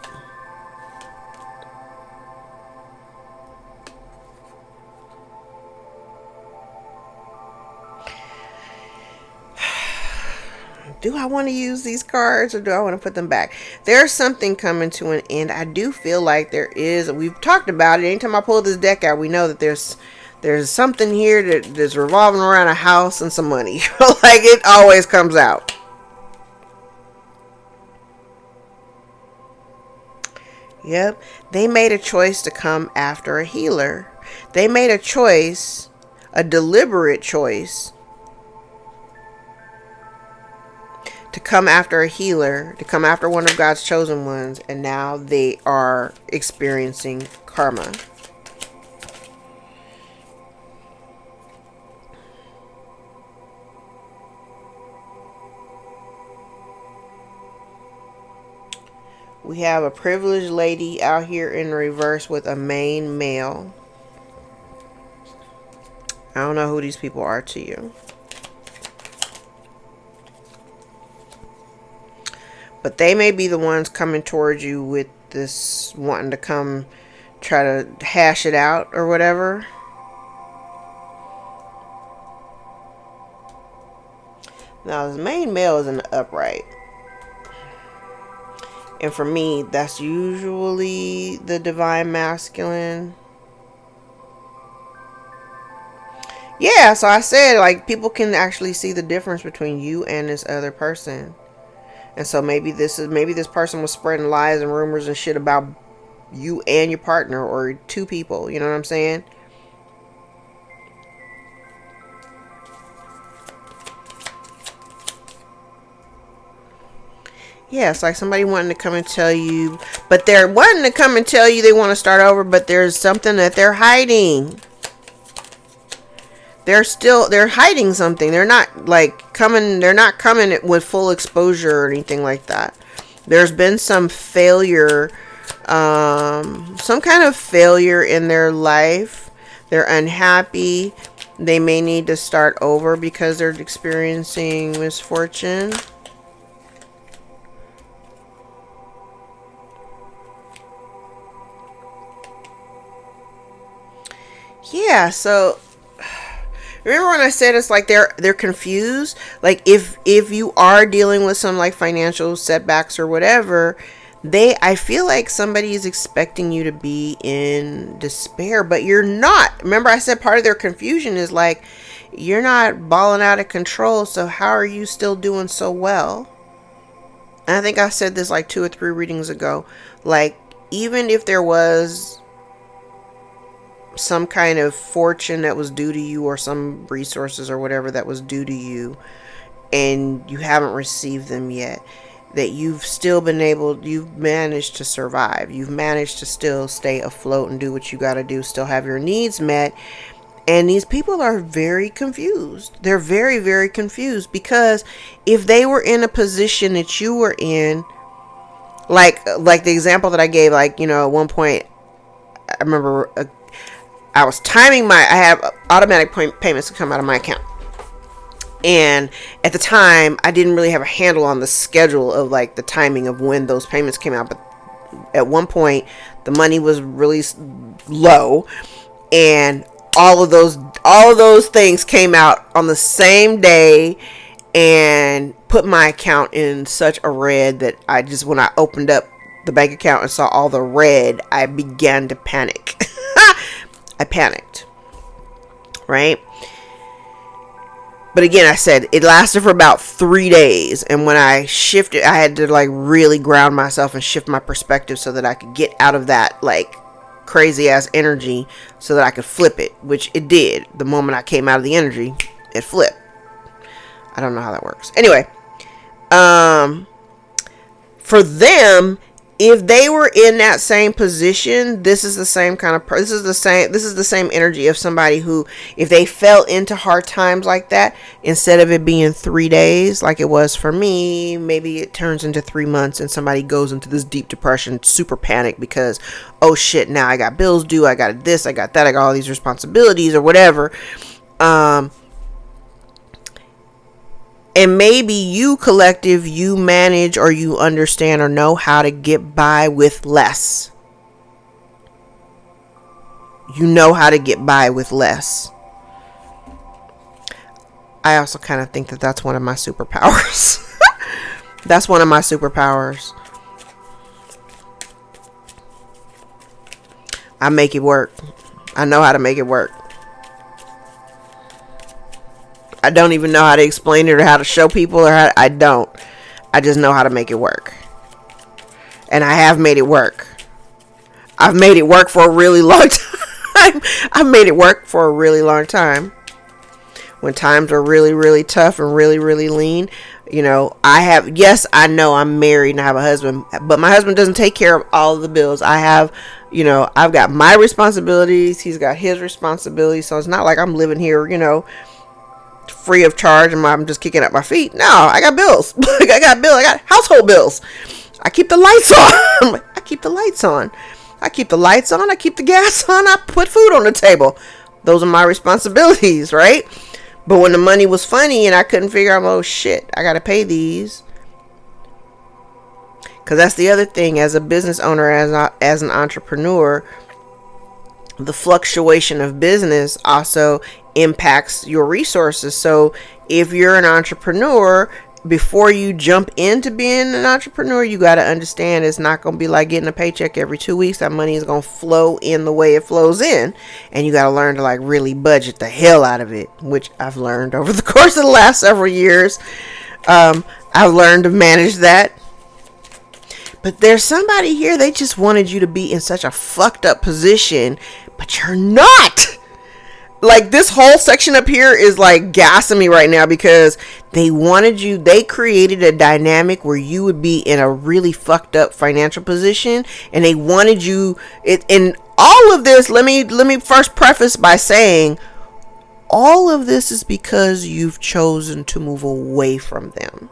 Do I want to use these cards, or do I want to put them back? There's something coming to an end. I do feel like there is. We've talked about it. Anytime I pull this deck out, we know that there's something here that's revolving around a house and some money. Like, it always comes out. Yep. They made a choice to come after a healer. They made a choice, a deliberate choice, to come after a healer, to come after one of God's chosen ones, and now they are experiencing karma. We have a privileged lady out here in reverse with a main male. I don't know who these people are to you. But they may be the ones coming towards you with this, wanting to come try to hash it out or whatever. Now, this main male is in the upright. And for me, that's usually the divine masculine. Yeah, so I said, like, people can actually see the difference between you and this other person. And so maybe this person was spreading lies and rumors and shit about you and your partner, or two people. You know what I'm saying? Yeah, it's like somebody wanting to come and tell you, but they're wanting to come and tell you they want to start over, but there's something that they're hiding. They're hiding something. They're not coming with full exposure or anything like that. There's been some failure, some kind of failure in their life. They're unhappy. They may need to start over because they're experiencing misfortune. yeah, so remember when I said it's like they're confused? Like if you are dealing with some like financial setbacks or whatever, I feel like somebody is expecting you to be in despair, but you're not. Remember I said part of their confusion is like you're not balling out of control, so how are you still doing so well? And I think I said this like 2 or 3 readings ago. Like, even if there was some kind of fortune that was due to you, or some resources or whatever that was due to you, and you haven't received them yet, that you've managed to survive. You've managed to still stay afloat and do what you got to do, still have your needs met. And these people are very confused. They're very, very confused, because if they were in a position that you were in, like the example that I gave, like, you know, at one point, I remember I was timing I have automatic payments to come out of my account. And at the time, I didn't really have a handle on the schedule of like the timing of when those payments came out. But at one point, the money was really low, and all of those things came out on the same day and put my account in such a red that when I opened up the bank account and saw all the red, I began to panic. I panicked, right? But again, I said it lasted for about 3 days, and when I shifted, I had to like really ground myself and shift my perspective so that I could get out of that like crazy ass energy, so that I could flip it, which it did. The moment I came out of the energy, it flipped. I don't know how that works. Anyway, for them, if they were in that same position, this is the same kind of this is the same energy of somebody who, if they fell into hard times like that, instead of it being 3 days like it was for me, maybe it turns into 3 months, and somebody goes into this deep depression, super panic, because, oh shit, now I got bills due, I got this, I got that, I got all these responsibilities or whatever. And maybe you, collective, you manage or you understand or know how to get by with less. You know how to get by with less. I also kind of think that that's one of my superpowers. That's one of my superpowers. I make it work. I know how to make it work. I don't even know how to explain it or how to show people, or I don't. I just know how to make it work. And I have made it work. I've made it work for a really long time. I've made it work for a really long time. When times are really, really tough and really, really lean, you know, yes, I know I'm married and I have a husband, but my husband doesn't take care of all of the bills. I have, you know, I've got my responsibilities. He's got his responsibilities. So it's not like I'm living here, you know, free of charge and I'm just kicking up my feet. No, I got bills. I got household bills. I keep the lights on. I keep the lights on. I keep the lights on. I keep the gas on. I put food on the table. Those are my responsibilities, right? But when the money was funny and I couldn't figure out, oh shit, I got to pay these. Because that's the other thing, as a business owner, as an entrepreneur, the fluctuation of business also impacts your resources. So if you're an entrepreneur, before you jump into being an entrepreneur, you got to understand it's not going to be like getting a paycheck every 2 weeks. That money is going to flow in the way it flows in, and you got to learn to like really budget the hell out of it, which I've learned over the course of the last several years. I've learned to manage that. But there's somebody here, they just wanted you to be in such a fucked up position, but you're not. Like, this whole section up here is like gassing me right now, because they created a dynamic where you would be in a really fucked up financial position, and they wanted you in all of this. Let me first preface by saying all of this is because you've chosen to move away from them.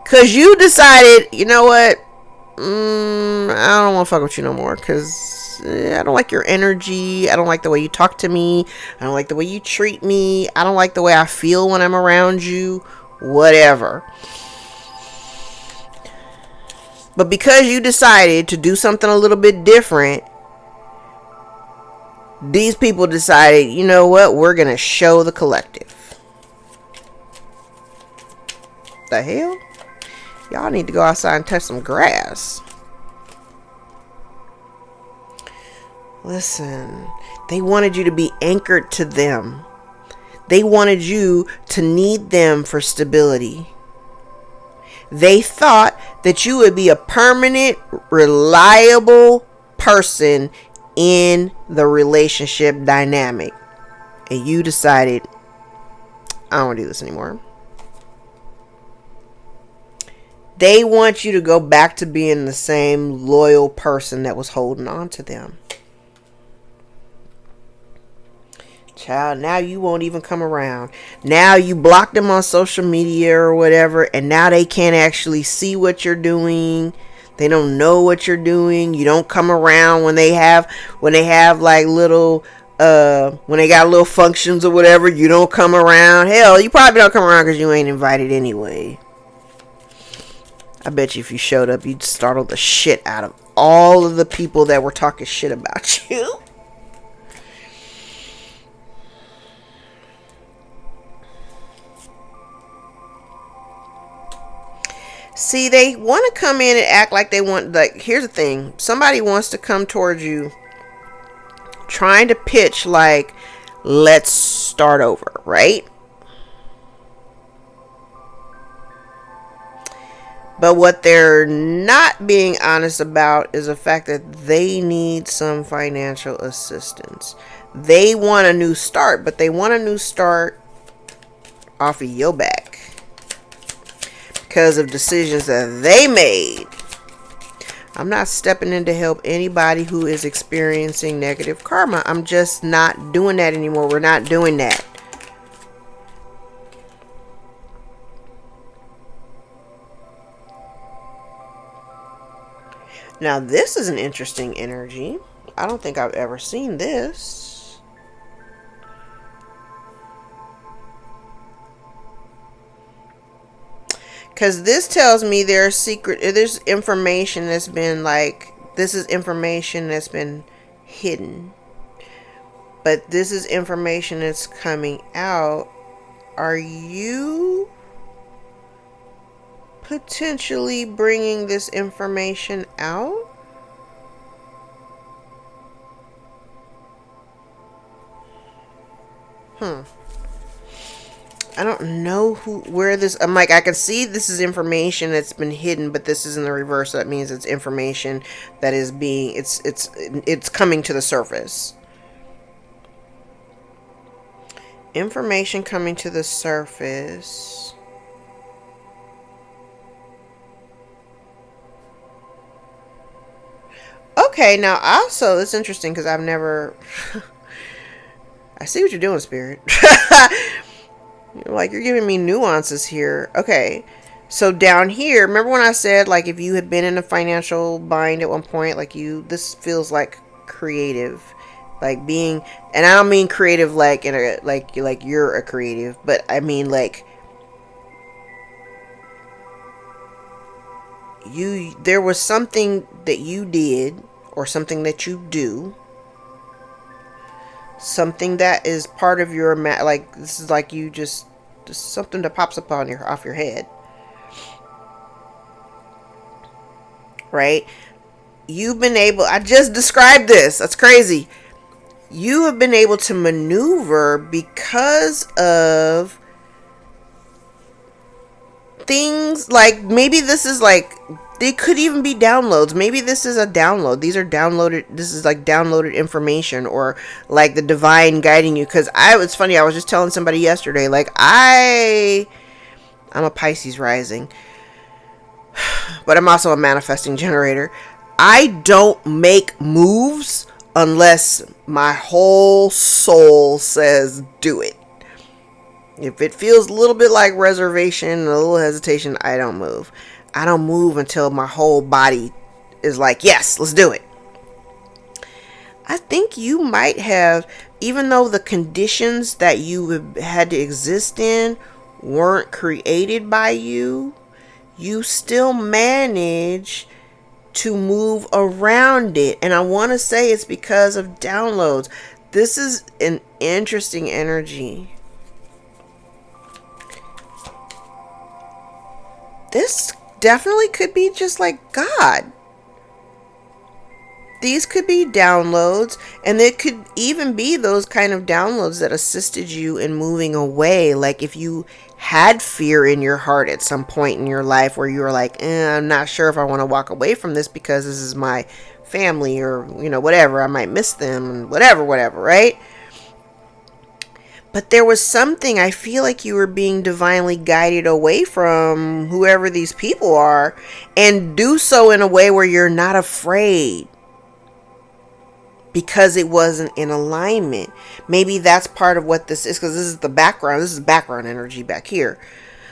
Because you decided, you know what? I don't want to fuck with you no more, because I don't like your energy. I don't like the way you talk to me. I don't like the way you treat me. I don't like the way I feel when I'm around you. Whatever. But because you decided to do something a little bit different, These people decided, you know what? We're going to show the collective. The hell? Y'all need to go outside and touch some grass. Listen, they wanted you to be anchored to them. They wanted you to need them for stability. They thought that you would be a permanent, reliable person in the relationship dynamic. And you decided, I don't want to do this anymore. They want you to go back to being the same loyal person that was holding on to them. Child, now you won't even come around. Now you block them on social media or whatever, and now they can't actually see what you're doing. They don't know what you're doing. You don't come around when they have like little when they got little functions or whatever. You don't come around. Hell, you probably don't come around because you ain't invited anyway. I bet you if you showed up, you'd startle the shit out of all of the people that were talking shit about you. See, they want to come in and act like they want, like, here's the thing. Somebody wants to come towards you trying to pitch like, let's start over, right? But what they're not being honest about is the fact that they need some financial assistance. They want a new start, but they want a new start off of your back because of decisions that they made. I'm not stepping in to help anybody who is experiencing negative karma. I'm just not doing that anymore. We're not doing that. Now, this is an interesting energy. I don't think I've ever seen this. Because this tells me there's information that's been like, this is information that's been hidden. But this is information that's coming out. Are you potentially bringing this information out? I don't know where this, I'm like, I can see this is information that's been hidden, but this is in the reverse. So that means it's information that is being, it's coming to the surface. Information coming to the surface. Okay, now also, it's interesting because I've never... I see what you're doing, Spirit. Like, you're giving me nuances here. Okay, so down here, remember when I said, like, if you had been in a financial bind at one point, like this feels like creative. Like being, and I don't mean creative like in a, like you're a creative, but I mean like, there was something that you did or something that you do, something that is part of your like, this is like you just something that pops up on off your head, right? You've been able, I just described this, that's crazy. You have been able to maneuver because of things like, maybe this is like, they could even be downloads. Maybe this is a download. These are downloaded. This is like downloaded information, or like the divine guiding you. Because it's funny. I was just telling somebody yesterday, like I'm a Pisces rising, but I'm also a manifesting generator. I don't make moves unless my whole soul says do it. If it feels a little bit like reservation and a little hesitation, I don't move. I don't move until my whole body is like, yes, let's do it. I think you might have, even though the conditions that you had to exist in weren't created by you, you still manage to move around it. And I want to say it's because of downloads. This is an interesting energy. This definitely could be just like God. These could be downloads, and it could even be those kind of downloads that assisted you in moving away. Like if you had fear in your heart at some point in your life where you were like, I'm not sure if I want to walk away from this because this is my family, or, you know, whatever, I might miss them, and whatever, right? But there was something, I feel like you were being divinely guided away from whoever these people are, and do so in a way where you're not afraid. Because it wasn't in alignment. Maybe that's part of what this is, because this is the background. This is background energy back here.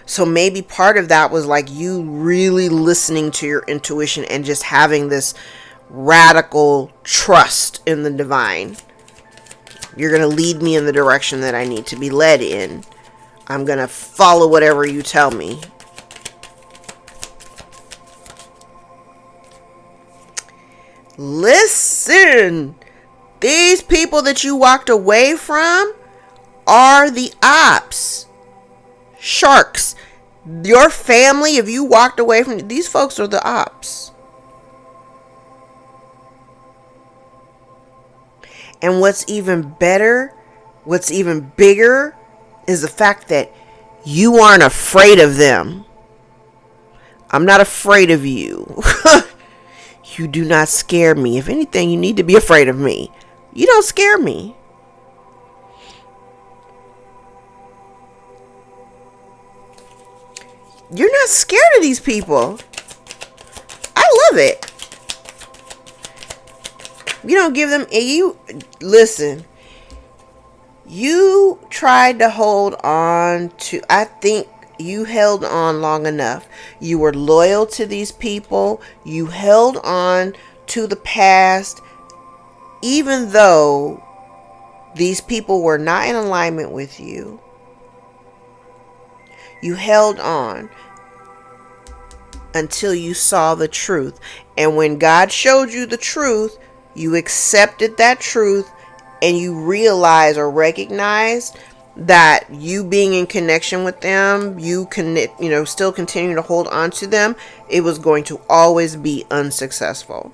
So maybe part of that was like you really listening to your intuition and just having this radical trust in the divine. You're going to lead me in the direction that I need to be led in. I'm going to follow whatever you tell me. Listen. These people that you walked away from are the ops. Sharks. Your family, if you walked away from these folks, are the ops. And what's even better, what's even bigger, is the fact that you aren't afraid of them. I'm not afraid of you. You do not scare me. If anything, you need to be afraid of me. You don't scare me. You're not scared of these people. I love it. You don't give them, you listen. You tried to hold on to, I think you held on long enough. You were loyal to these people. You held on to the past, even though these people were not in alignment with you. You held on until you saw the truth. And when God showed you the truth, you accepted that truth, and you realized or recognized that you being in connection with them, you can, still continue to hold on to them, it was going to always be unsuccessful.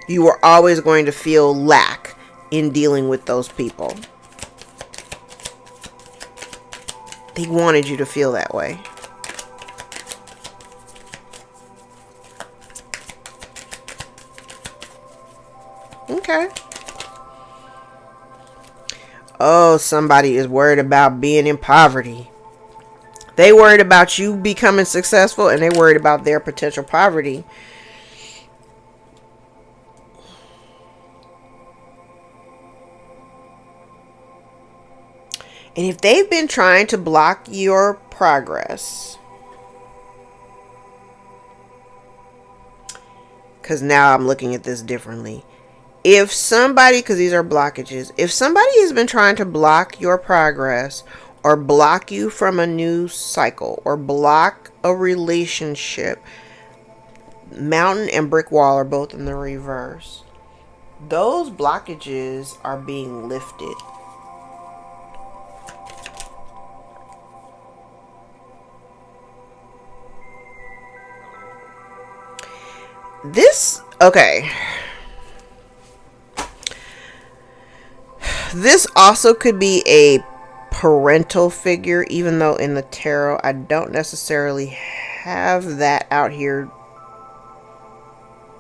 You were always going to feel lack in dealing with those people. They wanted you to feel that way. Okay. Oh, somebody is worried about being in poverty. They worried about you becoming successful, and they worried about their potential poverty. And if they've been trying to block your progress, because now I'm looking at this differently. If somebody, because these are blockages, if somebody has been trying to block your progress, or block you from a new cycle, or block a relationship, mountain and brick wall are both in the reverse. Those blockages are being lifted. Okay. This also could be a parental figure, even though in the tarot I don't necessarily have that out here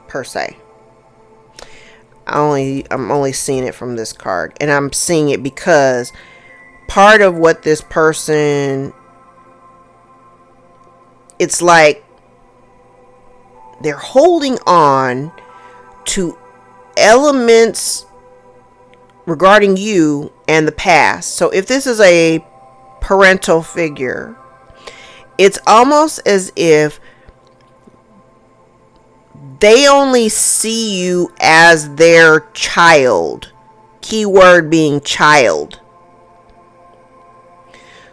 per se. I'm only seeing it from this card, and I'm seeing it because part of what this person, it's like they're holding on to elements regarding you and the past. So if this is a parental figure, it's almost as if they only see you as their child. Keyword being child.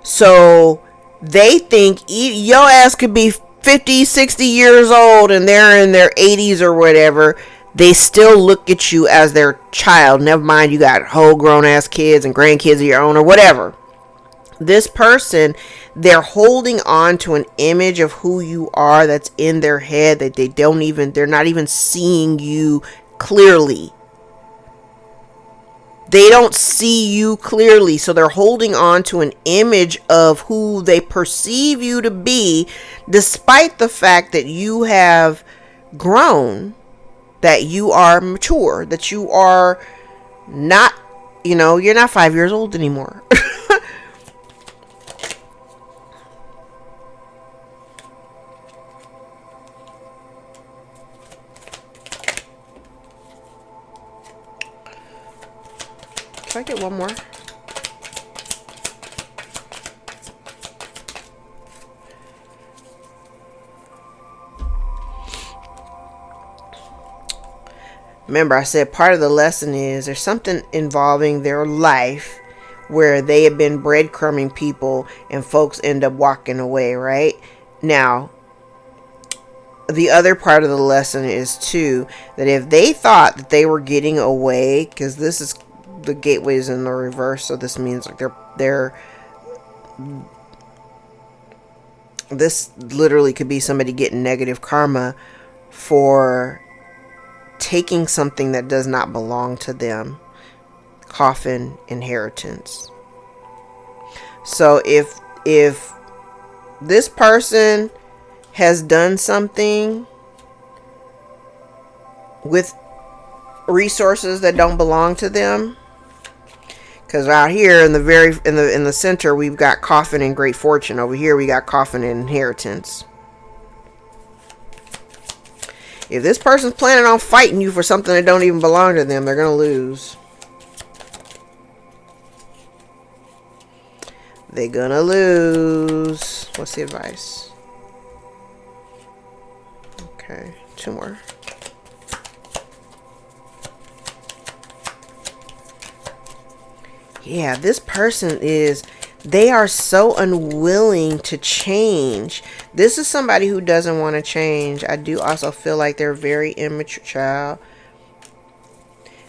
So they think your ass could be 50, 60 years old and they're in their 80s or whatever. they still look at you as their child. Never mind, you got whole grown ass kids and grandkids of your own or whatever. This person, they're holding on to an image of who you are that's in their head that they're not even seeing you clearly. They don't see you clearly, so they're holding on to an image of who they perceive you to be, despite the fact that you have grown, that you are mature, that you are not, you're not 5 years old anymore. Can I get one more? Remember, I said part of the lesson is there's something involving their life where they have been breadcrumbing people and folks end up walking away, right? Now, the other part of the lesson is too that if they thought that they were getting away, because this is the gateways in the reverse, so this means like they're this literally could be somebody getting negative karma for taking something that does not belong to them. Coffin inheritance. So if this person has done something with resources that don't belong to them, because out here in the center we've got coffin and great fortune. Over here we got coffin and inheritance. If this person's planning on fighting you for something that don't even belong to them, they're gonna lose. They're gonna lose. What's the advice? Okay, 2 more. Yeah, this person they are so unwilling to change. This is somebody who doesn't want to change. I do also feel like they're a very immature child.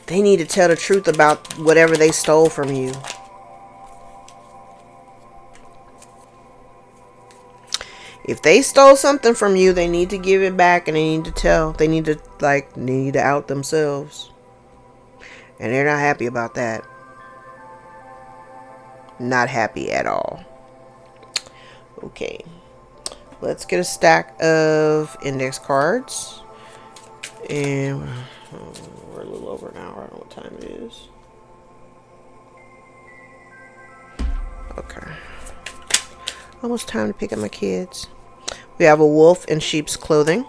They need to tell the truth about whatever they stole from you. If they stole something from you, they need to give it back, and they need to tell. They need to out themselves. And they're not happy about that. Not happy at all. Okay. Let's get a stack of index cards. And we're a little over an hour. I don't know what time it is. Okay. Almost time to pick up my kids. We have a wolf in sheep's clothing.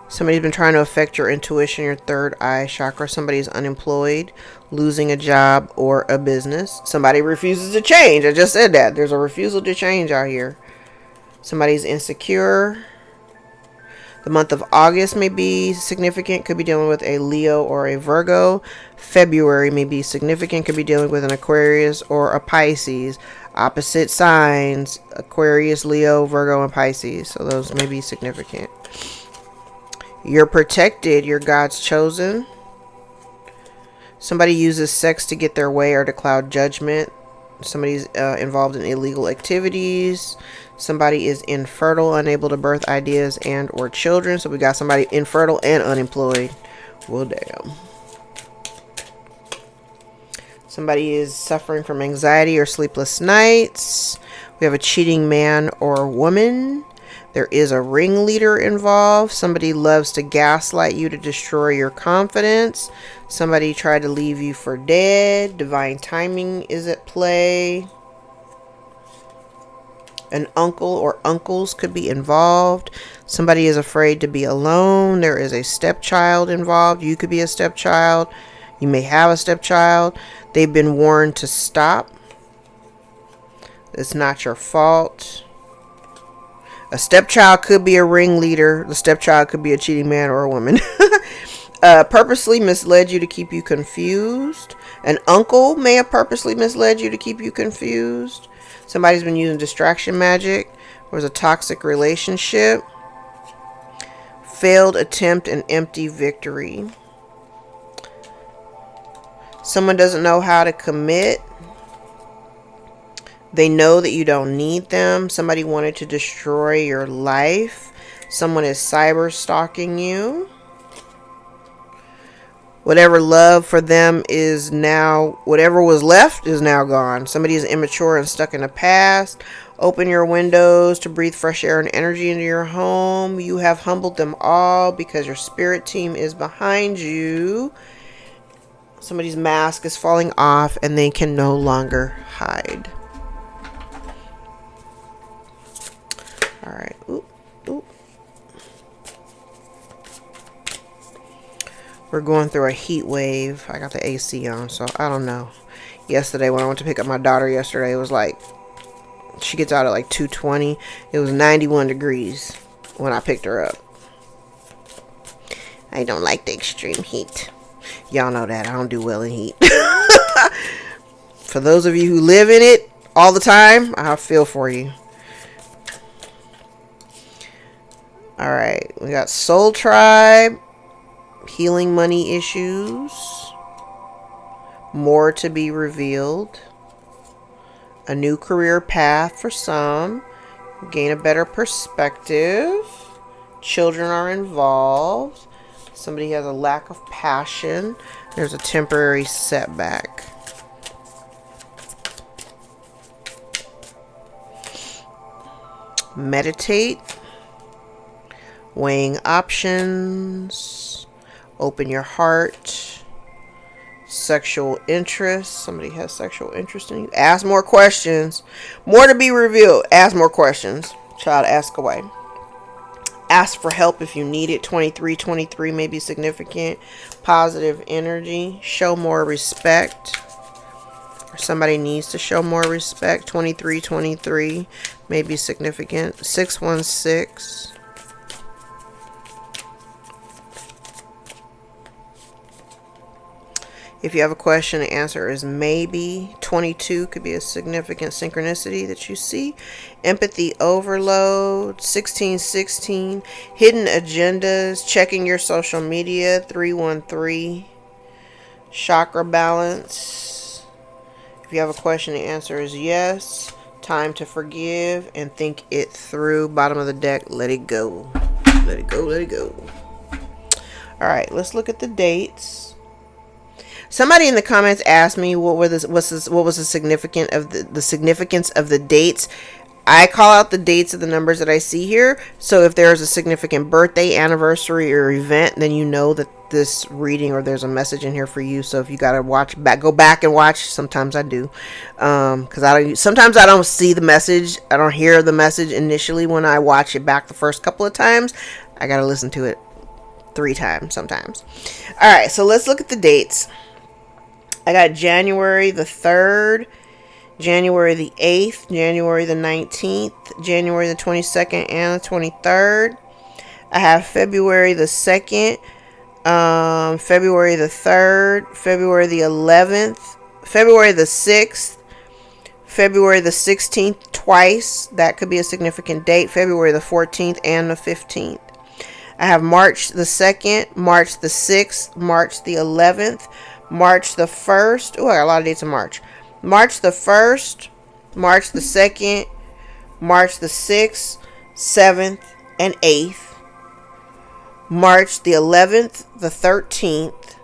Somebody's been trying to affect your intuition, your third eye chakra. Somebody's unemployed, losing a job or a business. Somebody refuses to change. I just said that. There's a refusal to change out here. Somebody's insecure. The month of August may be significant. Could be dealing with a Leo or a Virgo. February may be significant. Could be dealing with an Aquarius or a Pisces. Opposite signs: Aquarius, Leo, Virgo, and Pisces. So those may be significant. You're protected. You're God's chosen. Somebody uses sex to get their way or to cloud judgment. Somebody's involved in illegal activities. Somebody is infertile, unable to birth ideas and or children. So we got somebody infertile and unemployed. Well, damn. Somebody is suffering from anxiety or sleepless nights. We have a cheating man or woman. There is a ringleader involved. Somebody loves to gaslight you to destroy your confidence. Somebody tried to leave you for dead. Divine timing is at play. An uncle or uncles could be involved. Somebody is afraid to be alone. There is a stepchild involved. You could be a stepchild. You may have a stepchild. They've been warned to stop. It's not your fault. A stepchild could be a ringleader. The stepchild could be a cheating man or a woman. Purposely misled you to keep you confused. An uncle may have purposely misled you to keep you confused. Somebody's been using distraction magic. There's a toxic relationship. failed attempt and empty victory. Someone doesn't know how to commit. They know that you don't need them. Somebody wanted to destroy your life. Someone is cyber stalking you. Whatever love for them is now, whatever was left is now gone. Somebody is immature and stuck in the past. Open your windows to breathe fresh air and energy into your home. You have humbled them all because your spirit team is behind you. Somebody's mask is falling off and they can no longer hide. All right. Ooh, ooh. We're going through a heat wave. I got the AC on, so I don't know. Yesterday, when I went to pick up my daughter yesterday, it was like, she gets out at like 2:20. It was 91 degrees when I picked her up. I don't like the extreme heat. Y'all know that. I don't do well in heat. For those of you who live in it all the time, I feel for you. All right. We got Soul Tribe. Healing money issues. More to be revealed. A new career path for some. Gain a better perspective. Children are involved. Somebody has a lack of passion. There's a temporary setback. Meditate. Weighing options. Open your heart. Sexual interest. Somebody has sexual interest in you. Ask more questions. More to be revealed. Ask more questions. Child, ask away. Ask for help if you need it. 2323 may be significant. Positive energy. Show more respect. Or somebody needs to show more respect. 2323 may be significant. 616. If you have a question, the answer is maybe. 22 could be a significant synchronicity that you see. Empathy overload. 1616. Hidden agendas. Checking your social media. 313. Chakra balance. If you have a question, the answer is yes. Time to forgive and think it through. Bottom of the deck. Let it go. Let it go. Let it go. All right. Let's look at the dates. Somebody in the comments asked me what was the significance of the dates. I call out the dates of the numbers that I see here. So if there's a significant birthday, anniversary, or event, then you know that this reading or there's a message in here for you. So if you gotta go back and watch. Sometimes I do, because sometimes I don't see the message. I don't hear the message initially when I watch it back the first couple of times. I gotta listen to it 3 times sometimes. All right, so let's look at the dates. I got January the 3rd, January the 8th, January the 19th, January the 22nd, and the 23rd. I have February the 2nd, February the 3rd, February the 11th, February the 6th, February the 16th twice. That could be a significant date. February the 14th and the 15th. I have March the 2nd, March the 6th, March the 11th, March the 1st. Oh, I got a lot of dates in March. March the 1st, March the 2nd, March the 6th, 7th, and 8th. March the 11th, the 13th.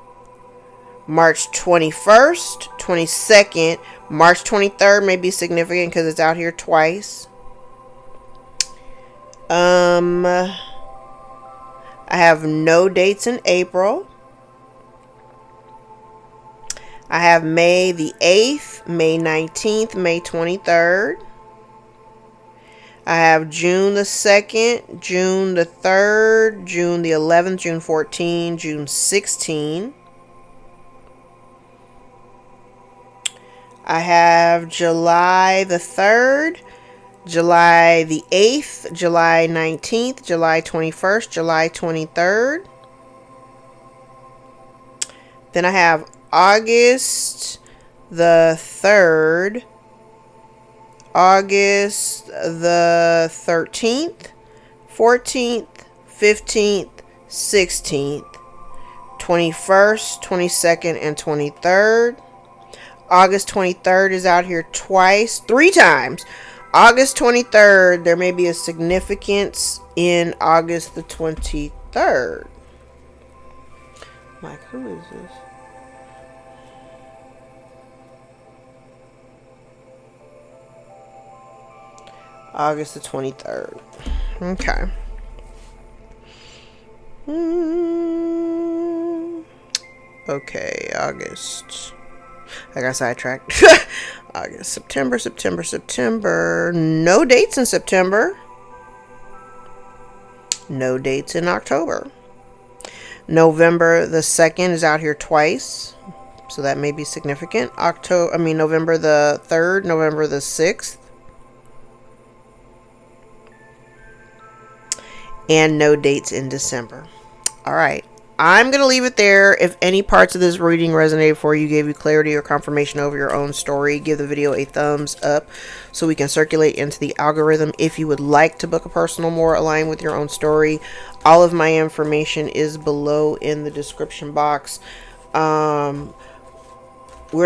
March 21st, 22nd. March 23rd may be significant because it's out here twice. I have no dates in April. I have May the 8th, May 19th, May 23rd. I have June the 2nd, June the 3rd, June the 11th, June 14, June 16. I have July the 3rd, July the 8th, July 19th, July 21st, July 23rd. Then I have August the 3rd, August the 13th, 14th, 15th, 16th, 21st, 22nd, and 23rd. August 23rd is out here twice, 3 times. August 23rd, there may be a significance in August the 23rd. Like, who is this? August the 23rd. Okay. Okay, August. I got sidetracked. August, September, September, September. No dates in September. No dates in October. November the 2nd is out here twice, so that may be significant. November the 3rd, November the 6th. And no dates in December. All right. I'm going to leave it there. If any parts of this reading resonated for you, gave you clarity or confirmation over your own story, give the video a thumbs up so we can circulate into the algorithm. If you would like to book a personal more aligned with your own story, all of my information is below in the description box. We're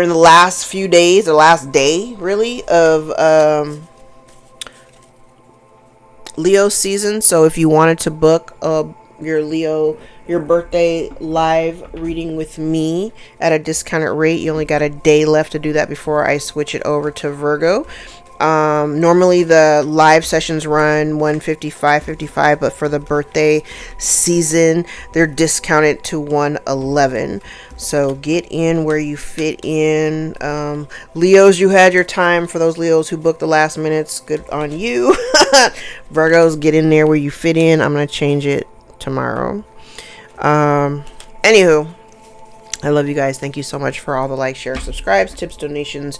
in the last few days, the last day really of Leo season. So if you wanted to book your birthday live reading with me at a discounted rate, you only got a day left to do that before I switch it over to Virgo. Normally the live sessions run $155.55, but for the birthday season they're discounted to $111. So get in where you fit in. Leos, you had your time. For those Leos who booked the last minutes, good on you. Virgos, get in there where you fit in. I'm gonna change it tomorrow. Anywho, I love you guys. Thank you so much for all the likes, shares, subscribes, tips, donations,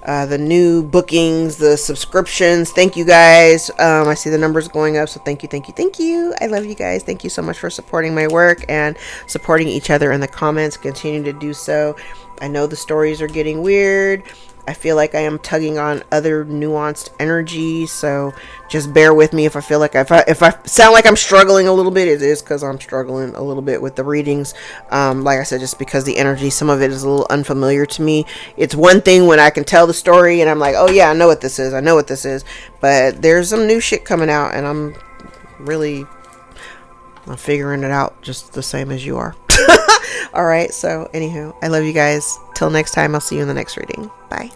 the new bookings, the subscriptions. Thank you guys. I see the numbers going up, so thank you, thank you, thank you. I love you guys. Thank you so much for supporting my work and supporting each other in the comments. Continue to do so. I know the stories are getting weird. I feel like I am tugging on other nuanced energy, so just bear with me if I feel like if I sound like I'm struggling a little bit. It is because I'm struggling a little bit with the readings. Like I said, just because the energy, some of it is a little unfamiliar to me. It's one thing when I can tell the story and I'm like, oh yeah, I know what this is. I know what this is. But there's some new shit coming out, and I'm figuring it out just the same as you are. All right. So anywho, I love you guys. Till next time, I'll see you in the next reading. Bye.